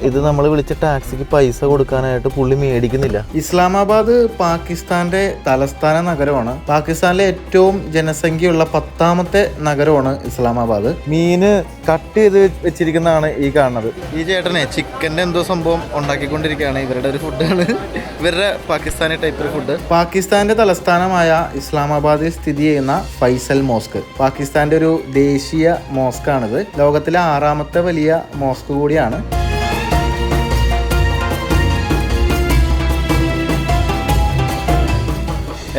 ഇത് നമ്മൾ വിളിച്ച ടാക്സിക്ക് പൈസ കൊടുക്കാനായിട്ട് പുള്ളി മേടിക്കുന്നില്ല. ഇസ്ലാമാബാദ് പാകിസ്ഥാന്റെ തലസ്ഥാന നഗരമാണ്. പാകിസ്ഥാനിലെ ഏറ്റവും ജനസംഖ്യയുള്ള 10ാമത്തെ നഗരമാണ് ഇസ്ലാമാബാദ്. മീന് കട്ട് ചെയ്ത് വെച്ചിരിക്കുന്നതാണ് ഈ കാണുന്നത്. ഈ ചേട്ടനെ ചിക്കന്റെ എന്തോ സംഭവം ഉണ്ടാക്കിക്കൊണ്ടിരിക്കുകയാണ്. ഇവരുടെ ഒരു ഫുഡാണ്, ഇവരുടെ പാകിസ്ഥാനി ടൈപ്പ് ഫുഡ്. പാകിസ്ഥാന്റെ തലസ്ഥാനമായ ഇസ്ലാമാബാദിൽ സ്ഥിതി ചെയ്യുന്ന ഫൈസൽ മോസ്ക് പാകിസ്ഥാന്റെ ഒരു ദേശീയ മോസ്ക് ആണിത്. ലോകത്തിലെ 6ാമത്തെ വലിയ മോസ്ക് കൂടിയാണ്.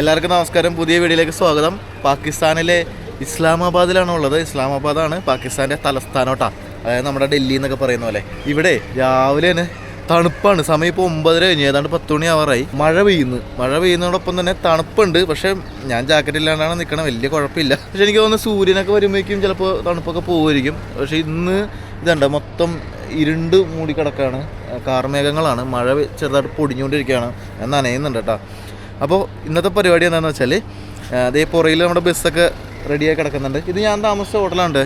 എല്ലാവർക്കും നമസ്കാരം, പുതിയ വീഡിയോയിലേക്ക് സ്വാഗതം. പാകിസ്ഥാനിലെ ഇസ്ലാമാബാദിലാണ് ഉള്ളത്. ഇസ്ലാമാബാദാണ് പാകിസ്ഥാന്റെ തലസ്ഥാനം കേട്ടോ. അതായത് നമ്മുടെ ഡൽഹി എന്നൊക്കെ പറയുന്ന പോലെ. ഇവിടെ രാവിലെ തന്നെ തണുപ്പാണ്. സമയം ഇപ്പോൾ 9:30 കഴിഞ്ഞ്, ഏതാണ്ട് 10 മണി ആവാറായി. മഴ പെയ്യുന്നതോടൊപ്പം തന്നെ തണുപ്പുണ്ട്. പക്ഷേ ഞാൻ ജാക്കറ്റ് ഇല്ലാണ്ടാണ് നിൽക്കണം, വലിയ കുഴപ്പമില്ല. പക്ഷെ എനിക്ക് തോന്നുന്നു സൂര്യനൊക്കെ വരുമ്പോഴേക്കും ചിലപ്പോൾ തണുപ്പൊക്കെ പോകുമായിരിക്കും. പക്ഷേ ഇന്ന് ഇതുണ്ട്, മൊത്തം ഇരുണ്ട് മൂടിക്കിടക്കാണ്, കാർമേഘങ്ങളാണ്. മഴ ചെറുതായിട്ട് പൊടിഞ്ഞുകൊണ്ടിരിക്കുകയാണ്, ഞാൻ നനയുന്നുണ്ട് കേട്ടോ. അപ്പോൾ ഇന്നത്തെ പരിപാടി എന്താണെന്ന് വെച്ചാൽ അതേ പുറയിൽ നമ്മുടെ ബസ്സൊക്കെ റെഡിയായി കിടക്കുന്നുണ്ട്. ഇത് ഞാൻ താമസിച്ച ഹോട്ടലുണ്ട്.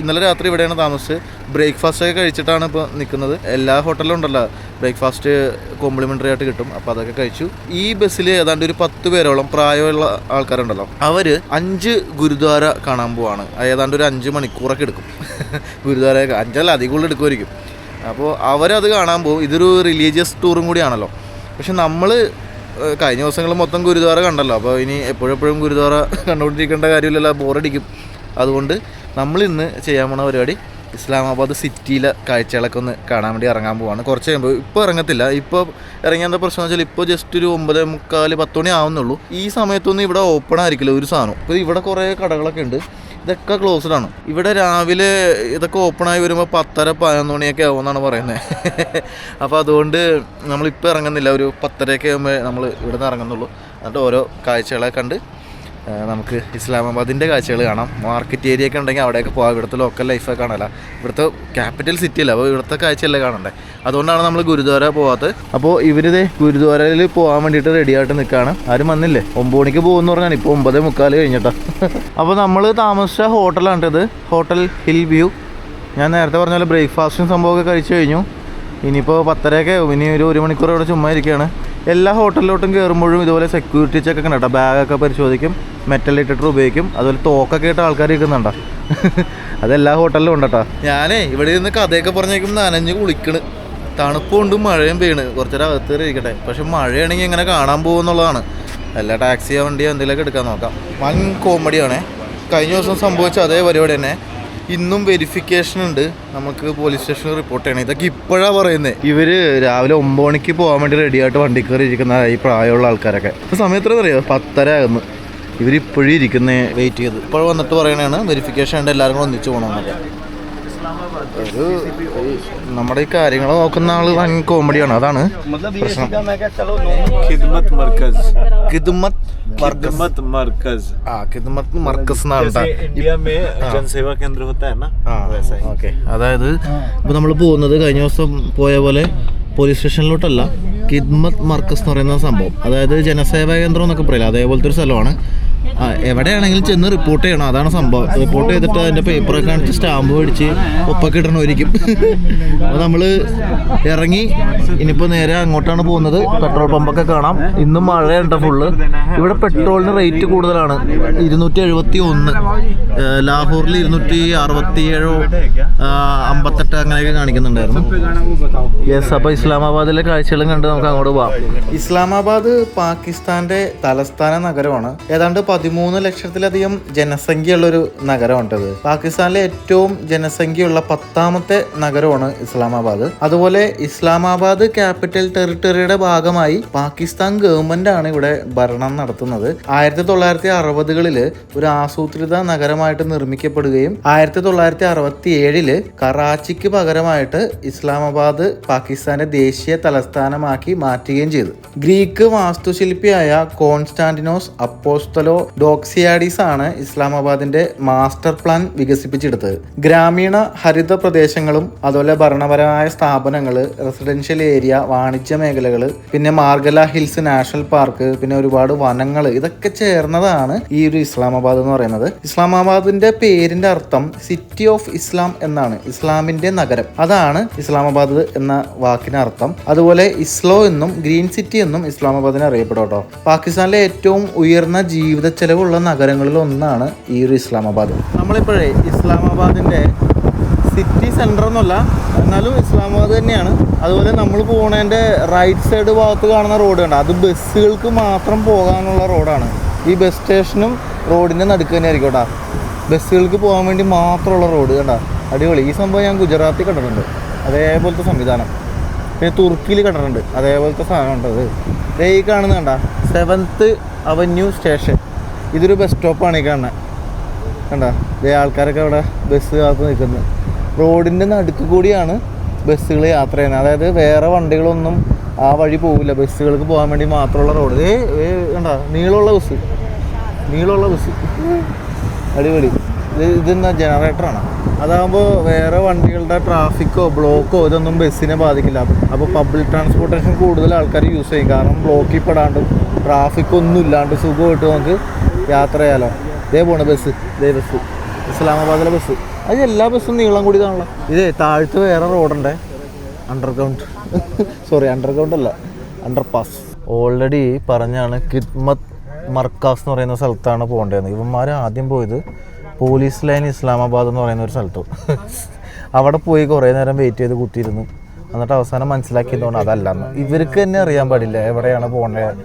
ഇന്നലെ രാത്രി ഇവിടെയാണ് താമസിച്ച് ബ്രേക്ക്ഫാസ്റ്റൊക്കെ കഴിച്ചിട്ടാണ് ഇപ്പോൾ നിൽക്കുന്നത്. എല്ലാ ഹോട്ടലിലും ഉണ്ടല്ലോ ബ്രേക്ക്ഫാസ്റ്റ് കോംപ്ലിമെൻ്ററി ആയിട്ട് കിട്ടും. അപ്പോൾ അതൊക്കെ കഴിച്ചു. ഈ ബസ്സിൽ ഏതാണ്ട് ഒരു 10 പേരോളം പ്രായമുള്ള ആൾക്കാരുണ്ടല്ലോ, അവർ 5 ഗുരുദ്വാര കാണാൻ പോവാണ്. ഏതാണ്ട് ഒരു 5 മണിക്കൂറൊക്കെ എടുക്കും. ഗുരുദ്വാര 5 അധികം എടുക്കുമായിരിക്കും. അപ്പോൾ അവരത് കാണാൻ പോകും. ഇതൊരു റിലീജിയസ് ടൂറും കൂടിയാണല്ലോ. പക്ഷെ നമ്മൾ കഴിഞ്ഞ ദിവസങ്ങൾ മൊത്തം ഗുരുദ്വാര കണ്ടല്ലോ. അപ്പോൾ ഇനി എപ്പോഴെപ്പോഴും ഗുരുദ്വാര കണ്ടുകൊണ്ടിരിക്കേണ്ട കാര്യമില്ലല്ലോ, ബോറടിക്കും. അതുകൊണ്ട് നമ്മളിന്ന് ചെയ്യാൻ പോണ പരിപാടി ഇസ്ലാമാബാദ് സിറ്റിയിലെ കാഴ്ചകളൊക്കെ ഒന്ന് കാണാൻ വേണ്ടി ഇറങ്ങാൻ പോവാണ്. കുറച്ച് കഴിയുമ്പോൾ ഇപ്പോൾ ഇറങ്ങത്തില്ല. ഇപ്പോൾ ഇറങ്ങിയ എന്താ പ്രശ്നം വെച്ചാൽ ഇപ്പോൾ ജസ്റ്റ് ഒരു 9:45 10 മണി ആവുന്നുള്ളൂ. ഈ സമയത്തൊന്നും ഇവിടെ ഓപ്പൺ ആയിരിക്കില്ല ഒരു സാധനം. ഇപ്പോൾ ഇവിടെ കുറേ കടകളൊക്കെ ഉണ്ട്, ഇതൊക്കെ ക്ലോസ്ഡ് ആണ്. ഇവിടെ രാവിലെ ഇതൊക്കെ ഓപ്പണായി വരുമ്പോൾ 10:30 11 മണിയൊക്കെ ആവുമെന്നാണ് പറയുന്നത്. അപ്പോൾ അതുകൊണ്ട് നമ്മളിപ്പോൾ ഇറങ്ങുന്നില്ല. ഒരു 10:30 ആകുമ്പോൾ നമ്മൾ ഇവിടെ നിന്ന് ഇറങ്ങുന്നുള്ളൂ. എന്നിട്ട് ഓരോ കാഴ്ചകളെ കണ്ട് നമുക്ക് ഇസ്ലാമാബാദിൻ്റെ കാഴ്ചകൾ കാണാം. മാർക്കറ്റ് ഏരിയ ഒക്കെ ഉണ്ടെങ്കിൽ അവിടെയൊക്കെ പോകാം. ഇവിടുത്തെ ലോക്കൽ ലൈഫൊക്കെ കാണാമല്ല. ഇവിടുത്തെ ക്യാപിറ്റൽ സിറ്റി അല്ല, അപ്പോൾ ഇവിടുത്തെ കാഴ്ചയല്ലേ കാണണ്ടേ. അതുകൊണ്ടാണ് നമ്മൾ ഗുരുദ്വാര പോകാത്തത്. അപ്പോൾ ഇവരിത് ഗുരുദ്വാരയിൽ പോകാൻ വേണ്ടിയിട്ട് റെഡിയായിട്ട് നിൽക്കുകയാണ്. ആരും വന്നില്ലേ? 9 മണിക്ക് പോകുമെന്ന് പറഞ്ഞാൽ ഇപ്പോൾ 9:45 കഴിഞ്ഞിട്ടാണ്. അപ്പോൾ നമ്മൾ താമസിച്ച ഹോട്ടലാണിത്, ഹോട്ടൽ ഹിൽ വ്യൂ. ഞാൻ നേരത്തെ പറഞ്ഞ പോലെ ബ്രേക്ക്ഫാസ്റ്റും സംഭവമൊക്കെ കഴിച്ചു കഴിഞ്ഞു. ഇനിയിപ്പോൾ 10:30 ആവും. ഇനി ഒരു മണിക്കൂർ ഇവിടെ ചുമ്മാ ഇരിക്കുകയാണ്. എല്ലാ ഹോട്ടലിലോട്ടും കയറുമ്പോഴും ഇതുപോലെ സെക്യൂരിറ്റി ചെക്കൊക്കെ ഉണ്ട് കേട്ടോ. ബാഗൊക്കെ പരിശോധിക്കും, മെറ്റൽ ഡിറ്റക്ടർ ഉപയോഗിക്കും. അതുപോലെ തോക്കൊക്കെ ഇട്ട് ആൾക്കാർ ഇരിക്കുന്നുണ്ടോ. അതെല്ലാ ഹോട്ടലിലും ഉണ്ട് കേട്ടോ. ഞാനേ ഇവിടെ നിന്ന് കഥയൊക്കെ പറഞ്ഞേക്കും നനഞ്ഞ് കുളിക്കണ്. തണുപ്പുകൊണ്ടും മഴയും പെയ്യണ്. കുറച്ചേരം അകത്ത് കയറി ഇരിക്കട്ടെ. പക്ഷെ മഴയാണെങ്കിൽ എങ്ങനെ കാണാൻ പോകുമെന്നുള്ളതാണ്. എല്ലാ ടാക്സിയോ വണ്ടിയോ എന്തെങ്കിലുമൊക്കെ എടുക്കാൻ നോക്കാം. വൻ കോമഡിയാണേ. കഴിഞ്ഞ ദിവസം സംഭവിച്ച അതേ പരിപാടി തന്നെ ഇന്നും വെരിഫിക്കേഷൻ ഉണ്ട്. നമുക്ക് പോലീസ് സ്റ്റേഷനിൽ റിപ്പോർട്ട് ചെയ്യണം. ഇതൊക്കെ ഇപ്പോഴാണ് പറയുന്നത്. ഇവർ രാവിലെ 9 മണിക്ക് പോകാൻ വേണ്ടി റെഡിയായിട്ട് വണ്ടി കയറി ഇരിക്കുന്ന ഈ പ്രായമുള്ള ആൾക്കാരൊക്കെ. ഇപ്പോൾ സമയം എത്ര അറിയോ? 10:30 ആകുന്നു. ഇവരിപ്പോഴും ഇരിക്കുന്നേ വെയിറ്റ് ചെയ്ത്. ഇപ്പോൾ വന്നിട്ട് പറയണതാണ് വെരിഫിക്കേഷൻ ഉണ്ട്, എല്ലാവരും കൂടെ ഒന്നിച്ച് പോകണമെന്നൊക്കെ. ഒരു നമ്മുടെ ഈ കാര്യങ്ങൾ നോക്കുന്ന ആള് വൻ കോമഡിയാണ്. അതാണ് പ്രശ്നം. അതായത് ഇപ്പൊ നമ്മൾ പോകുന്നത് കഴിഞ്ഞ ദിവസം പോയ പോലെ പോലീസ് സ്റ്റേഷനിലോട്ടല്ല, ഖിദ്മത്ത് മർക്കസ് എന്ന് പറയുന്ന സംഭവം. അതായത് ജനസേവാ കേന്ദ്രം എന്നൊക്കെ പറയില്ല, അതേപോലത്തെ ഒരു സ്ഥലമാണ്. എവിടെയാണെങ്കിലും ചെന്ന് റിപ്പോർട്ട് ചെയ്യണം, അതാണ് സംഭവം. റിപ്പോർട്ട് ചെയ്തിട്ട് അതിൻ്റെ പേപ്പറൊക്കെ കാണിച്ച് സ്റ്റാമ്പ് മേടിച്ച് ഒപ്പൊക്കെ ഇടണമായിരിക്കും. അപ്പോൾ നമ്മൾ ഇറങ്ങി ഇനിയിപ്പോൾ നേരെ അങ്ങോട്ടാണ് പോകുന്നത്. പെട്രോൾ പമ്പൊക്കെ കാണാം. ഇന്നും മഴയുണ്ട് ഫുള്ള്. ഇവിടെ പെട്രോളിന് റേറ്റ് കൂടുതലാണ്, 271. ലാഹോറിൽ 267 58 അങ്ങനെയൊക്കെ കാണിക്കുന്നുണ്ടായിരുന്നു. യെസ്, അപ്പോൾ ഇസ്ലാമാബാദിലെ കാഴ്ചകളും കണ്ട് നമുക്ക് അങ്ങോട്ട് പോകാം. ഇസ്ലാമാബാദ് പാകിസ്ഥാന്റെ തലസ്ഥാന നഗരമാണ്. ഏതാണ്ട് 13 ലക്ഷത്തിലധികം ജനസംഖ്യയുള്ളൊരു നഗരമാണിത്. പാകിസ്ഥാനിലെ ഏറ്റവും ജനസംഖ്യയുള്ള 10ാമത്തെ നഗരമാണ് ഇസ്ലാമാബാദ്. അതുപോലെ ഇസ്ലാമാബാദ് ക്യാപിറ്റൽ ടെറിട്ടറിയുടെ ഭാഗമായി പാകിസ്ഥാൻ ഗവൺമെന്റ് ആണ് ഇവിടെ ഭരണം നടത്തുന്നത്. 1960കളിൽ ഒരു ആസൂത്രിത നഗരമായിട്ട് നിർമ്മിക്കപ്പെടുകയും 1967 കറാച്ചിക്ക് പകരമായിട്ട് ഇസ്ലാമാബാദ് പാകിസ്ഥാന്റെ ദേശീയ തലസ്ഥാനമാക്കി മാറ്റുകയും ചെയ്തു. ഗ്രീക്ക് വാസ്തുശില്പിയായ കോൺസ്റ്റാന്റിനോസ് അപ്പോസ്തലോ ഡോക്സിയാഡിസ് ആണ് ഇസ്ലാമാബാദിന്റെ മാസ്റ്റർ പ്ലാൻ വികസിപ്പിച്ചെടുത്തത്. ഗ്രാമീണ ഹരിത പ്രദേശങ്ങളും അതുപോലെ ഭരണപരമായ സ്ഥാപനങ്ങൾ, റെസിഡൻഷ്യൽ ഏരിയ, വാണിജ്യ മേഖലകൾ, പിന്നെ മാർഗല ഹിൽസ് നാഷണൽ പാർക്ക്, പിന്നെ ഒരുപാട് വനങ്ങൾ, ഇതൊക്കെ ചേർന്നതാണ് ഈ ഒരു ഇസ്ലാമാബാദ് എന്ന് പറയുന്നത്. ഇസ്ലാമാബാദിന്റെ പേരിന്റെ അർത്ഥം സിറ്റി ഓഫ് ഇസ്ലാം എന്നാണ്, ഇസ്ലാമിന്റെ നഗരം. അതാണ് ഇസ്ലാമാബാദ് എന്ന വാക്കിന് അർത്ഥം. അതുപോലെ ഇസ്ലോ എന്നും ഗ്രീൻ സിറ്റി എന്നും ഇസ്ലാമാബാദിനെ അറിയപ്പെടും കേട്ടോ. പാകിസ്ഥാനിലെ ഏറ്റവും ഉയർന്ന ജീവിത ചെലവുള്ള നഗരങ്ങളിൽ ഒന്നാണ് ഈ ഒരു ഇസ്ലാമാബാദ്. നമ്മളിപ്പോഴേ ഇസ്ലാമാബാദിന്റെ സിറ്റി സെന്റർ ഒന്നുമല്ല, എന്നാലും ഇസ്ലാമാബാദ് തന്നെയാണ്. അതുപോലെ നമ്മൾ പോണതിൻ്റെ റൈറ്റ് സൈഡ് ഭാഗത്ത് കാണുന്ന റോഡ് കണ്ട, അത് ബസ്സുകൾക്ക് മാത്രം പോകാനുള്ള റോഡാണ്. ഈ ബസ് സ്റ്റേഷനും റോഡിൻ്റെ നടുക്ക് തന്നെ ആയിരിക്കും കേട്ടോ. ബസ്സുകൾക്ക് പോകാൻ വേണ്ടി മാത്രമുള്ള റോഡ് കണ്ട, അടിപൊളി. ഈ സംഭവം ഞാൻ ഗുജറാത്തിൽ കണ്ടിട്ടുണ്ട്, അതേപോലത്തെ സംവിധാനം. പിന്നെ തുർക്കിയിൽ കണ്ടിട്ടുണ്ട്, അതേപോലത്തെ സാധനം ഉണ്ടത്. ഈ കാണുന്ന കണ്ട 7th അവന്യൂ സ്റ്റേഷൻ, ഇതൊരു ബസ് സ്റ്റോപ്പാണ് ഈ കാണുന്നത് കണ്ട. ആൾക്കാരൊക്കെ അവിടെ ബസ് കാത്ത് നിൽക്കുന്നത്. റോഡിൻ്റെ നടുക്ക് കൂടിയാണ് ബസ്സുകൾ യാത്ര ചെയ്യുന്നത്. അതായത് വേറെ വണ്ടികളൊന്നും ആ വഴി പോകില്ല, ബസ്സുകൾക്ക് പോകാൻ വേണ്ടി മാത്രമുള്ള റോഡ്. കണ്ട നീളമുള്ള ബസ് അടിപൊളി. ഇതെന്നാ ജനറേറ്ററാണ്. അതാകുമ്പോൾ വേറെ വണ്ടികളുടെ ട്രാഫിക്കോ ബ്ലോക്കോ ഇതൊന്നും ബസ്സിനെ ബാധിക്കില്ല. അപ്പോൾ പബ്ലിക് ട്രാൻസ്പോർട്ടേഷൻ കൂടുതൽ ആൾക്കാർ യൂസ് ചെയ്യും. കാരണം ബ്ലോക്കിൽ പെടാണ്ടും ട്രാഫിക്കൊന്നും ഇല്ലാണ്ട് സുഖമായിട്ട് നമുക്ക് യാത്ര ചെയ്യാലോ. പോണ ബസ്, ബസ് ഇസ്ലാമാബാദിലെ ബസ്. അത് എല്ലാ ബസ്സും നീളം കൂടി കാണുള്ള. താഴത്ത് വേറെ റോഡുണ്ടേ, അണ്ടർഗ്രൗണ്ട് അല്ല, അണ്ടർപാസ്. ഓൾറെഡി പറഞ്ഞാണ് കിദ്മത്ത് മർക്കാസ് എന്ന് പറയുന്ന സ്ഥലത്താണ് പോകേണ്ടത്. ഇവന്മാർ ആദ്യം പോയത് പോലീസ് ലൈൻ ഇസ്ലാമാബാദ് എന്ന് പറയുന്ന ഒരു സ്ഥലത്ത്. അവിടെ പോയി കുറേ നേരം വെയിറ്റ് ചെയ്ത് കുത്തിയിരുന്നു. എന്നിട്ട് അവസാനം മനസ്സിലാക്കിയതുകൊണ്ട് അതല്ലെന്ന്. ഇവർക്ക് തന്നെ അറിയാൻ പാടില്ല എവിടെയാണ് പോകേണ്ടത്.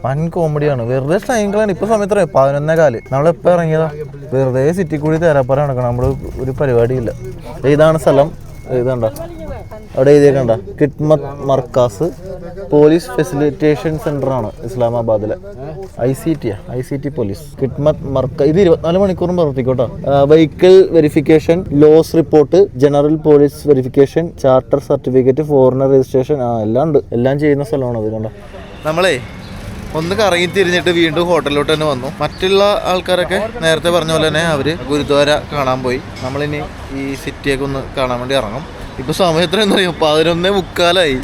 വൻ കോമഡിയാണ്. വെറുതെ ടൈങ്ങളാണ്. ഇപ്പോൾ സമയത്ത് 11:15. നമ്മളെപ്പോൾ ഇറങ്ങിയതാ, വെറുതെ സിറ്റി കൂടി തേരാപ്പാറ നടക്കണം. നമ്മൾ ഒരു പരിപാടിയില്ല. ഇതാണ് സ്ഥലം. ഇതുണ്ട അവിടെ എഴുതിയേക്കണ്ട, കിദ്മത്ത് മർക്കാസ് പോലീസ് ഫെസിലിറ്റേഷൻ സെൻ്ററാണ് ഇസ്ലാമാബാദിലെ. ICT police Khidmat Markaz. ഇത് 24 മണിക്കൂറും പ്രവർത്തിക്കോട്ടോ. Vehicle verification, loss report, general police verification, character certificate, foreigner registration, എല്ലാം ഉണ്ട്. എല്ലാം ചെയ്യുന്ന സ്ഥലമാണ് അത്. കണ്ടോ, നമ്മളെ ഒന്ന് കറങ്ങി തിരിഞ്ഞിട്ട് വീണ്ടും ഹോട്ടലിലോട്ട് തന്നെ വന്നു. മറ്റുള്ള ആൾക്കാരൊക്കെ നേരത്തെ പറഞ്ഞ പോലെ തന്നെ അവർ ഗുരുദ്വാര കാണാൻ പോയി. നമ്മളിനി ഈ സിറ്റിയൊക്കെ ഒന്ന് കാണാൻ വേണ്ടി ഇറങ്ങും. ഇപ്പോൾ സമയം എത്രയെന്ന് അറിയാം, 11:45.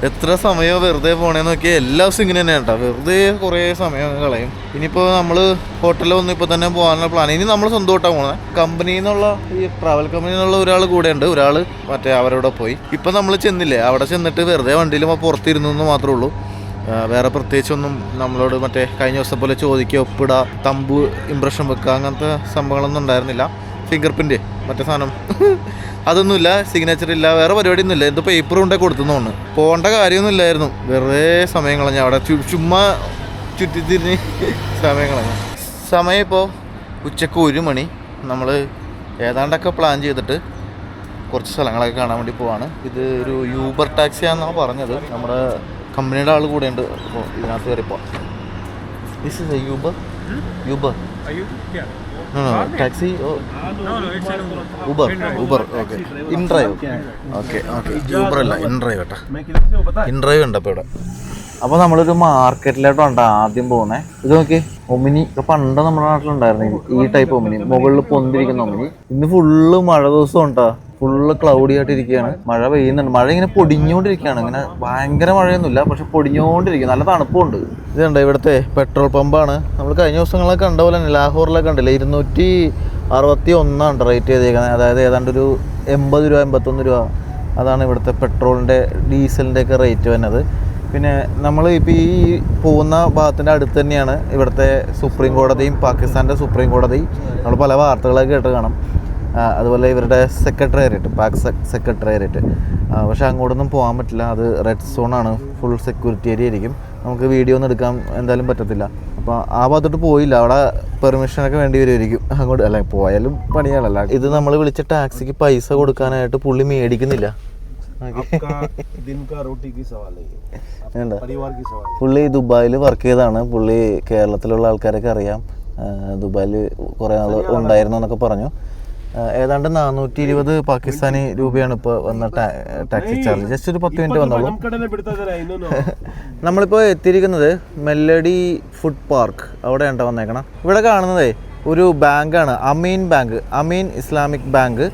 എത്ര സമയം വെറുതെ പോണേന്ന് നോക്കിയാൽ എല്ലാ ദിവസവും ഇങ്ങനെ തന്നെ കേട്ടോ, വെറുതെ കുറേ സമയം കളയും. ഇനിയിപ്പോൾ നമ്മൾ ഹോട്ടലിൽ വന്ന് ഇപ്പോൾ തന്നെ പോകാനുള്ള പ്ലാൻ. ഇനി നമ്മൾ സ്വന്തമായിട്ടാണ് പോകുന്നത്. കമ്പനിയിൽ നിന്നുള്ള ഈ ട്രാവൽ കമ്പനിയിൽ നിന്നുള്ള ഒരാൾ കൂടെ ഉണ്ട്, ഒരാൾ മറ്റേ അവരോട് പോയി. ഇപ്പം നമ്മൾ ചെന്നില്ലേ, അവിടെ ചെന്നിട്ട് വെറുതെ വണ്ടിയിൽ പുറത്തിരുന്നു എന്ന് മാത്രമേ ഉള്ളൂ. വേറെ പ്രത്യേകിച്ചൊന്നും നമ്മളോട് മറ്റേ കഴിഞ്ഞ ദിവസം പോലെ ചോദിക്കുക, ഒപ്പിടുക, തമ്പ് ഇംപ്രഷൻ വെക്കുക, അങ്ങനത്തെ സംഭവങ്ങളൊന്നും ഉണ്ടായിരുന്നില്ല. ഫിംഗർ പ്രിൻറ്റ് മറ്റേ സാധനം അതൊന്നുമില്ല, സിഗ്നേച്ചർ ഇല്ല, വേറെ പരിപാടിയൊന്നുമില്ല. എന്തോ പേപ്പർ കൊണ്ടേ കൊടുത്തുന്നോണ്ട് പോകേണ്ട കാര്യമൊന്നും ഇല്ലായിരുന്നു. വെറുതെ സമയം കളഞ്ഞ അവിടെ ചുമ്മാ ചുറ്റിത്തിരിഞ്ഞ് സമയം കളഞ്ഞ. സമയം ഇപ്പോൾ ഉച്ചക്ക് 1 മണി. നമ്മൾ ഏതാണ്ടൊക്കെ പ്ലാൻ ചെയ്തിട്ട് കുറച്ച് സ്ഥലങ്ങളൊക്കെ കാണാൻ വേണ്ടി പോവാണ്. ഇത് ഒരു യൂബർ ടാക്സിയാണെന്നാണ് പറഞ്ഞത്. നമ്മുടെ കമ്പനിയുടെ ആൾ കൂടെ ഉണ്ട്. അപ്പോൾ ഇതിനകത്ത് കയറിപ്പോ. This is a Uber taxi, Uber. Okay, inDrive. Okay Uber അല്ല, ഇൻഡ്രൈവ് കേട്ടോ. ഇൻഡ്രൈവ് ഉണ്ട് അപ്പോൾ ഇവിടെ. അപ്പോൾ നമ്മളൊരു മാർക്കറ്റിലോട്ടാണ് ആദ്യം പോകുന്നത്. ഇത് നോക്കി, ഒമിനി. പണ്ട് നമ്മുടെ നാട്ടിലുണ്ടായിരുന്നു ഈ ടൈപ്പ് ഒമിനി, മുകളിൽ പൊന്തിരിക്കുന്ന ഒമിനി. ഇന്ന് ഫുള്ള് മഴ ദിവസം ഉണ്ടാ, ഫുള്ള് ക്ലൗഡി ആയിട്ടിരിക്കുകയാണ്. മഴ പെയ്യുന്നുണ്ട്. മഴ ഇങ്ങനെ പൊടിഞ്ഞുകൊണ്ടിരിക്കുകയാണ്. ഇങ്ങനെ ഭയങ്കര മഴയൊന്നുമില്ല, പക്ഷെ പൊടിഞ്ഞുകൊണ്ടിരിക്കും. നല്ല തണുപ്പുണ്ട്. ഇതുണ്ട് ഇവിടുത്തെ പെട്രോൾ പമ്പാണ്. നമ്മൾ കഴിഞ്ഞ ദിവസങ്ങളൊക്കെ കണ്ട പോലെ തന്നെ ലാഹോറിലൊക്കെ ഉണ്ടല്ലേ, 261 റേറ്റ് ചെയ്തേക്കുന്നത്. അതായത് ഏതാണ്ട് ഒരു 80 രൂപ 81 രൂപ. അതാണ് ഇവിടുത്തെ പെട്രോളിൻ്റെ ഡീസലിൻ്റെ ഒക്കെ റേറ്റ് വരുന്നത്. പിന്നെ നമ്മൾ ഇപ്പോൾ ഈ പോകുന്ന ഭാഗത്തിൻ്റെ അടുത്ത് തന്നെയാണ് ഇവിടുത്തെ സുപ്രീം കോടതിയും, പാകിസ്ഥാൻ്റെ സുപ്രീം കോടതി. നമ്മൾ പല വാർത്തകളൊക്കെ കേട്ട് കാണാം. അതുപോലെ ഇവരുടെ സെക്രട്ടേറിയറ്റ്, പാക് സെക്രട്ടേറിയറ്റ്. പക്ഷേ അങ്ങോട്ടൊന്നും പോകാൻ പറ്റില്ല, അത് റെഡ് സോണാണ്, ഫുൾ സെക്യൂരിറ്റി ഏരിയ ആയിരിക്കും. നമുക്ക് വീഡിയോ ഒന്നും എടുക്കാൻ എന്തായാലും പറ്റത്തില്ല. അപ്പോൾ ആ ഭാഗത്തോട്ട് പോയില്ല, അവിടെ പെർമിഷനൊക്കെ വേണ്ടി വരുമായിരിക്കും. അങ്ങോട്ട് അല്ല, പോയാലും പണിയാണല്ല. ഇത് നമ്മൾ വിളിച്ച ടാക്സിക്ക് പൈസ കൊടുക്കാനായിട്ട് പുള്ളി മേടിക്കുന്നില്ല. പുള്ളി ദുബായിൽ വർക്ക് ചെയ്താണ്. പുള്ളി കേരളത്തിലുള്ള ആൾക്കാരൊക്കെ അറിയാം. ദുബായിൽ കുറേ നാൾ ഉണ്ടായിരുന്നു എന്നൊക്കെ പറഞ്ഞു. ഏതാണ്ട് 420 പാകിസ്ഥാനി രൂപയാണ് ഇപ്പോൾ വന്ന ടാക്സി ചാർജ്. ജസ്റ്റ് ഒരു 10 മിനിറ്റ് വന്നോളൂ. നമ്മളിപ്പോൾ എത്തിയിരിക്കുന്നത് മെല്ലഡി ഫുഡ് പാർക്ക് അവിടെയാണ് വന്നേക്കണം. ഇവിടെ കാണുന്നതേ ഒരു ബാങ്കാണ്, അമീൻ ബാങ്ക്, അമീൻ ഇസ്ലാമിക് ബാങ്ക്.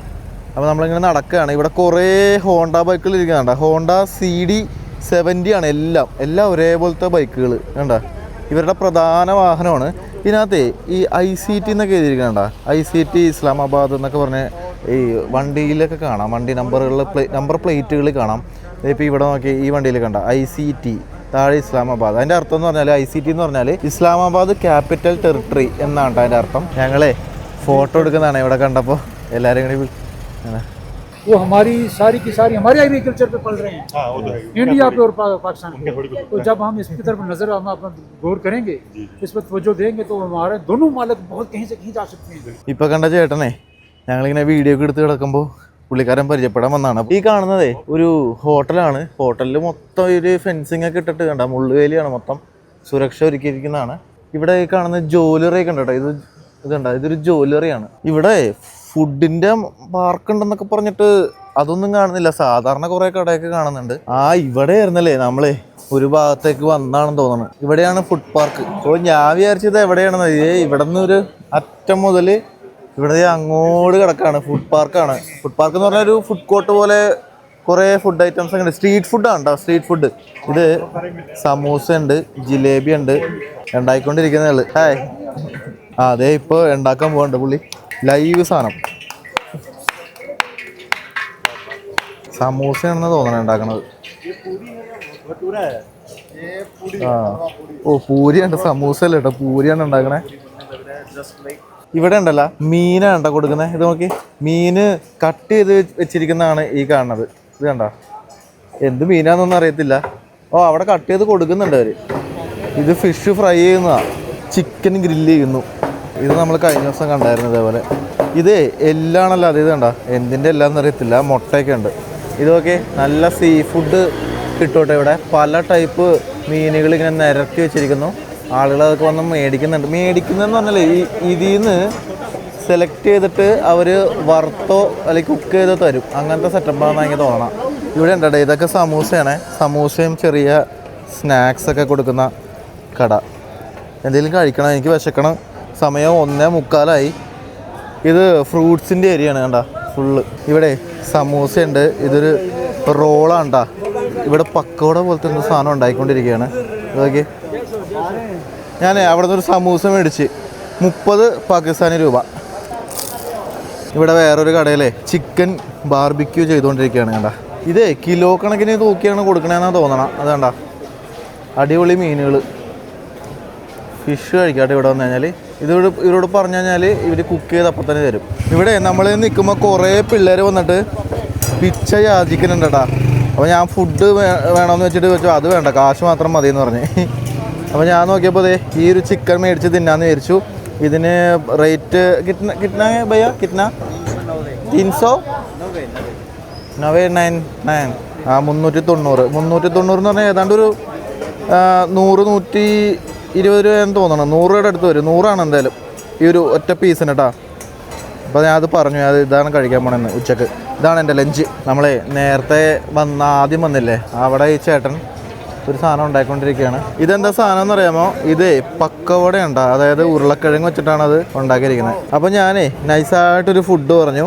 അപ്പോൾ നമ്മളിങ്ങനെ നടക്കുകയാണ്. ഇവിടെ കുറേ ഹോണ്ട ബൈക്കുകൾ ഇരിക്കുന്നുണ്ട്. ഹോണ്ട CD70 ആണ് എല്ലാം ഒരേപോലത്തെ ബൈക്കുകൾ കണ്ട. ഇവരുടെ പ്രധാന വാഹനമാണ്. ഇതിനകത്ത് ഈ ICT എന്നൊക്കെ എഴുതിയിരിക്കണ്ട, ICT ഇസ്ലാമാബാദ് എന്നൊക്കെ പറഞ്ഞ് ഈ വണ്ടിയിലൊക്കെ കാണാം. വണ്ടി നമ്പർ പ്ലേറ്റുകൾ കാണാം. ഇപ്പോൾ ഇവിടെ നോക്കി ഈ വണ്ടിയിൽ കണ്ട ICT താഴെ ഇസ്ലാമാബാദ്. അതിൻ്റെ അർത്ഥം എന്ന് പറഞ്ഞാൽ ICT എന്ന് പറഞ്ഞാൽ ഇസ്ലാമാബാദ് ക്യാപിറ്റൽ ടെറിട്ടറി എന്നാണ് അതിൻ്റെ അർത്ഥം. ഞങ്ങളെ ഫോട്ടോ എടുക്കുന്നതാണ് ഇവിടെ കണ്ടപ്പോൾ എല്ലാവരും കൂടി. वो हमारी सारी की सारी हमारे एग्रीकल्चर पे पल रहे हैं, इंडिया पे और पाकिस्तान पे। तो जब हम इसकी तरफ नजर हम अपना गौर करेंगे, इस पर तवज्जो देंगे, तो हमारे दोनों मालिक बहुत कहीं से कहीं जा सकते हैं. ഇപ്പോൾ കണ്ട ചേട്ടനെ ഞങ്ങളിങ്ങനെ വീഡിയോ ഒക്കെ എടുത്ത് കിടക്കുമ്പോൾ പുള്ളിക്കാരൻ പരിചയപ്പെടാൻ വന്നതാണ്. ഈ കാണുന്നതേ ഒരു ഹോട്ടലാണ്. ഹോട്ടലിൽ മൊത്തം ഒരു ഫെൻസിങ് ഒക്കെ ഇട്ടിട്ട് കണ്ട, മുള്ളുവേലിയാണ്, മൊത്തം സുരക്ഷ ഒരുക്കിയിരിക്കുന്നതാണ്. ഇവിടെ ഈ കാണുന്ന ജ്വല്ലറി ഒക്കെ ഉണ്ട് കേട്ടോ. ഇതുണ്ട, ഇതൊരു ജ്വല്ലറിയാണ്. ഇവിടെ ഫുഡിൻ്റെ പാർക്ക് ഉണ്ടെന്നൊക്കെ പറഞ്ഞിട്ട് അതൊന്നും കാണുന്നില്ല. സാധാരണ കുറേ കടയൊക്കെ കാണുന്നുണ്ട്. ഇവിടെ ആയിരുന്നല്ലേ നമ്മളെ ഒരു ഭാഗത്തേക്ക് വന്നാണെന്ന് തോന്നുന്നു. ഇവിടെയാണ് ഫുഡ് പാർക്ക്. അപ്പോൾ ഞാൻ വിചാരിച്ചത് എവിടെയാണെന്ന്, ഇവിടെ നിന്ന് ഒരു അറ്റം മുതൽ ഇവിടെ അങ്ങോട്ട് കിടക്കാണ് ഫുഡ് പാർക്കാണ്. ഫുഡ് പാർക്ക് എന്ന് പറഞ്ഞാൽ ഒരു ഫുഡ് കോർട്ട് പോലെ കുറേ ഫുഡ് ഐറ്റംസ് ഒക്കെ ഉണ്ട്. സ്ട്രീറ്റ് ഫുഡാണ് കേട്ടോ, സ്ട്രീറ്റ് ഫുഡ്. ഇത് സമൂസ ഉണ്ട്, ജിലേബി ഉണ്ട്, ഉണ്ടായിക്കൊണ്ടിരിക്കുന്നേ ഉള്ളു. അതെ ഇപ്പോൾ ഉണ്ടാക്കാൻ പോകണ്ട പുള്ളി, ലൈവ് സാധനം. സമൂസയാണെന്ന് തോന്നണം ഉണ്ടാക്കണത്. പൂരിയുണ്ട്, സമൂസ അല്ല കേട്ടോ, പൂരിയാണ് ഉണ്ടാക്കണേ. ഇവിടെ ഉണ്ടല്ലോ മീനാണ് കേട്ടോ കൊടുക്കുന്നത്. ഇത് നോക്കി, മീന് കട്ട് ചെയ്ത് വെച്ചിരിക്കുന്നതാണ് ഈ കാണുന്നത്. ഇത് കണ്ടോ, എന്ത് മീനാന്നൊന്നും അറിയത്തില്ല. അവിടെ കട്ട് ചെയ്ത് കൊടുക്കുന്നുണ്ട് അവർ. ഇത് ഫിഷ് ഫ്രൈ ചെയ്യുന്നതാണ്, ചിക്കൻ ഗ്രില്ല് ചെയ്യുന്നു. ഇത് നമ്മൾ കഴിഞ്ഞ ദിവസം കണ്ടായിരുന്നു ഇതേപോലെ. ഇത് എല്ലാണല്ലോ, അത് ഇത് കണ്ട, എന്തിൻ്റെ എല്ലാന്ന് അറിയത്തില്ല. മുട്ടയൊക്കെ ഉണ്ട്. ഇതൊക്കെ നല്ല സീ ഫുഡ് കിട്ടോട്ടെ. ഇവിടെ പല ടൈപ്പ് മീനുകൾ ഇങ്ങനെ നിരത്തി വെച്ചിരിക്കുന്നു. ആളുകൾ അതൊക്കെ വന്ന് മേടിക്കുന്നതെന്ന് പറഞ്ഞാൽ ഇതിൽ നിന്ന് സെലക്ട് ചെയ്തിട്ട് അവർ വറുത്തോ അല്ലെങ്കിൽ കുക്ക് ചെയ്തോ തരും. അങ്ങനത്തെ സെറ്റപ്പാണെന്ന് എനിക്ക് തോന്നണം. ഇവിടെ ഉണ്ടോ, ഇതൊക്കെ സമൂസയാണ്. സമൂസയും ചെറിയ സ്നാക്സൊക്കെ കൊടുക്കുന്ന കട. എന്തെങ്കിലും കഴിക്കണം, എനിക്ക് വിശക്കണം. സമയം 1:45. ഇത് ഫ്രൂട്ട്സിൻ്റെ ഏരിയയാണ് കണ്ട ഫുള്ള്. ഇവിടെ സമൂസയുണ്ട്. ഇതൊരു റോളാണ് കേട്ടോ. ഇവിടെ പക്കോട പോലത്തെ ഒരു സാധനം ഉണ്ടായിക്കൊണ്ടിരിക്കുകയാണ്. ഇതൊക്കെ ഞാൻ അവിടെ നിന്നൊരു സമൂസ മേടിച്ച് 30 പാകിസ്ഥാനി രൂപ. ഇവിടെ വേറൊരു കടയിലെ ചിക്കൻ ബാർബിക്യൂ ചെയ്തുകൊണ്ടിരിക്കുകയാണ് കണ്ട. ഇതേ കിലോ കണക്കിന് തൂക്കിയാണ് കൊടുക്കണേന്നാണ് തോന്നണം. അതുകണ്ട, അടിപൊളി മീനുകൾ. ഫിഷ് കഴിക്കാട്ടെ ഇവിടെ വന്നു കഴിഞ്ഞാൽ. ഇവരോട് പറഞ്ഞു കഴിഞ്ഞാൽ ഇവർ കുക്ക് ചെയ്ത് അപ്പം തന്നെ തരും. ഇവിടെ നമ്മൾ നിൽക്കുമ്പോൾ കുറേ പിള്ളേർ വന്നിട്ട് പിച്ച യാചിക്കുന്നുണ്ട് കേട്ടോ. അപ്പോൾ ഞാൻ ഫുഡ് വേണമെന്ന് വെച്ചിട്ട് വെച്ചു, അത് വേണ്ട, കാശ് മാത്രം മതി എന്ന് പറഞ്ഞ്. അപ്പോൾ ഞാൻ നോക്കിയപ്പോൾ ഈ ഒരു ചിക്കൻ മേടിച്ച് തിന്നാന്ന് വിചാരിച്ചു. ഇതിന് റേറ്റ് കിട്ടണ ഭയ്യ കിട്ടണ 399. 390. 390 എന്ന് പറഞ്ഞാൽ ഏതാണ്ട് ഒരു 100-120 രൂപയെന്ന് തോന്നണം. 100 രൂപയുടെ അടുത്ത് വരും. 100 എന്തായാലും ഈ ഒരു ഒറ്റ പീസിന് കേട്ടോ. അപ്പോൾ ഞാൻ അത് പറഞ്ഞു, ഇതാണ് കഴിക്കാൻ പോണെന്ന് ഉച്ചക്ക്. ഇതാണ് എൻ്റെ ലഞ്ച്. നമ്മളെ നേരത്തെ ആദ്യം വന്നില്ലേ, അവിടെ ഈ ചേട്ടൻ ഒരു സാധനം ഉണ്ടാക്കിക്കൊണ്ടിരിക്കുകയാണ്. ഇതെന്താ സാധനം എന്ന് അറിയാമോ? ഇത് പക്കവടയുണ്ട്, അതായത് ഉരുളക്കിഴങ്ങ് വെച്ചിട്ടാണ് അത് ഉണ്ടാക്കിയിരിക്കുന്നത്. അപ്പോൾ ഞാനേ നൈസായിട്ടൊരു ഫുഡ് പറഞ്ഞു.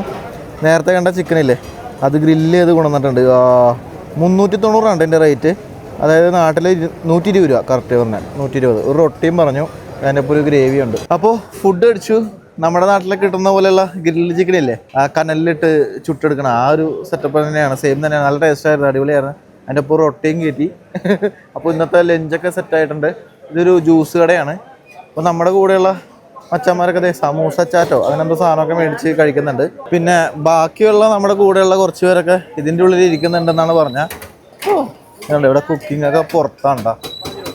നേരത്തെ കണ്ട ചിക്കനില്ലേ, അത് ഗ്രില്ല് ചെയ്ത് കൊണ്ടുവന്നിട്ടുണ്ട്. 390 എൻ്റെ റേറ്റ്. അതായത് നാട്ടിൽ 120 രൂപ കറക്റ്റ് പറഞ്ഞാൽ 120. ഒരു റൊട്ടിയും പറഞ്ഞു, അതിൻ്റെ ഒപ്പം ഒരു ഗ്രേവി ഉണ്ട്. അപ്പോൾ ഫുഡ് അടിച്ചു. നമ്മുടെ നാട്ടിലൊക്കെ കിട്ടുന്ന പോലെയുള്ള ഗ്രില്ല് ചിക്കനില്ലേ, ആ കനലിലിട്ട് ചുട്ടെടുക്കണം, ആ ഒരു സെറ്റപ്പ് തന്നെയാണ്. സെയിം തന്നെയാണ്. നല്ല ടേസ്റ്റായിരുന്നു, അടിപൊളിയായിരുന്നു. അതിൻ്റെ ഒപ്പം റൊട്ടിയും കയറ്റി. അപ്പോൾ ഇന്നത്തെ ലഞ്ചൊക്കെ സെറ്റായിട്ടുണ്ട്. ഇതൊരു ജ്യൂസ് കടയാണ്. അപ്പോൾ നമ്മുടെ കൂടെയുള്ള മച്ചന്മാരൊക്കെ സമൂസ ചാറ്റോ അങ്ങനെ എന്തോ സാധനമൊക്കെ മേടിച്ച് കഴിക്കുന്നുണ്ട്. പിന്നെ ബാക്കിയുള്ള നമ്മുടെ കൂടെയുള്ള കുറച്ച് പേരൊക്കെ ഇതിൻ്റെ ഉള്ളിൽ ഇരിക്കുന്നുണ്ടെന്നാണ് പറഞ്ഞത്. ഇവിടെ കുക്കിംഗ് ഒക്കെ പുറത്താണ്ടാ.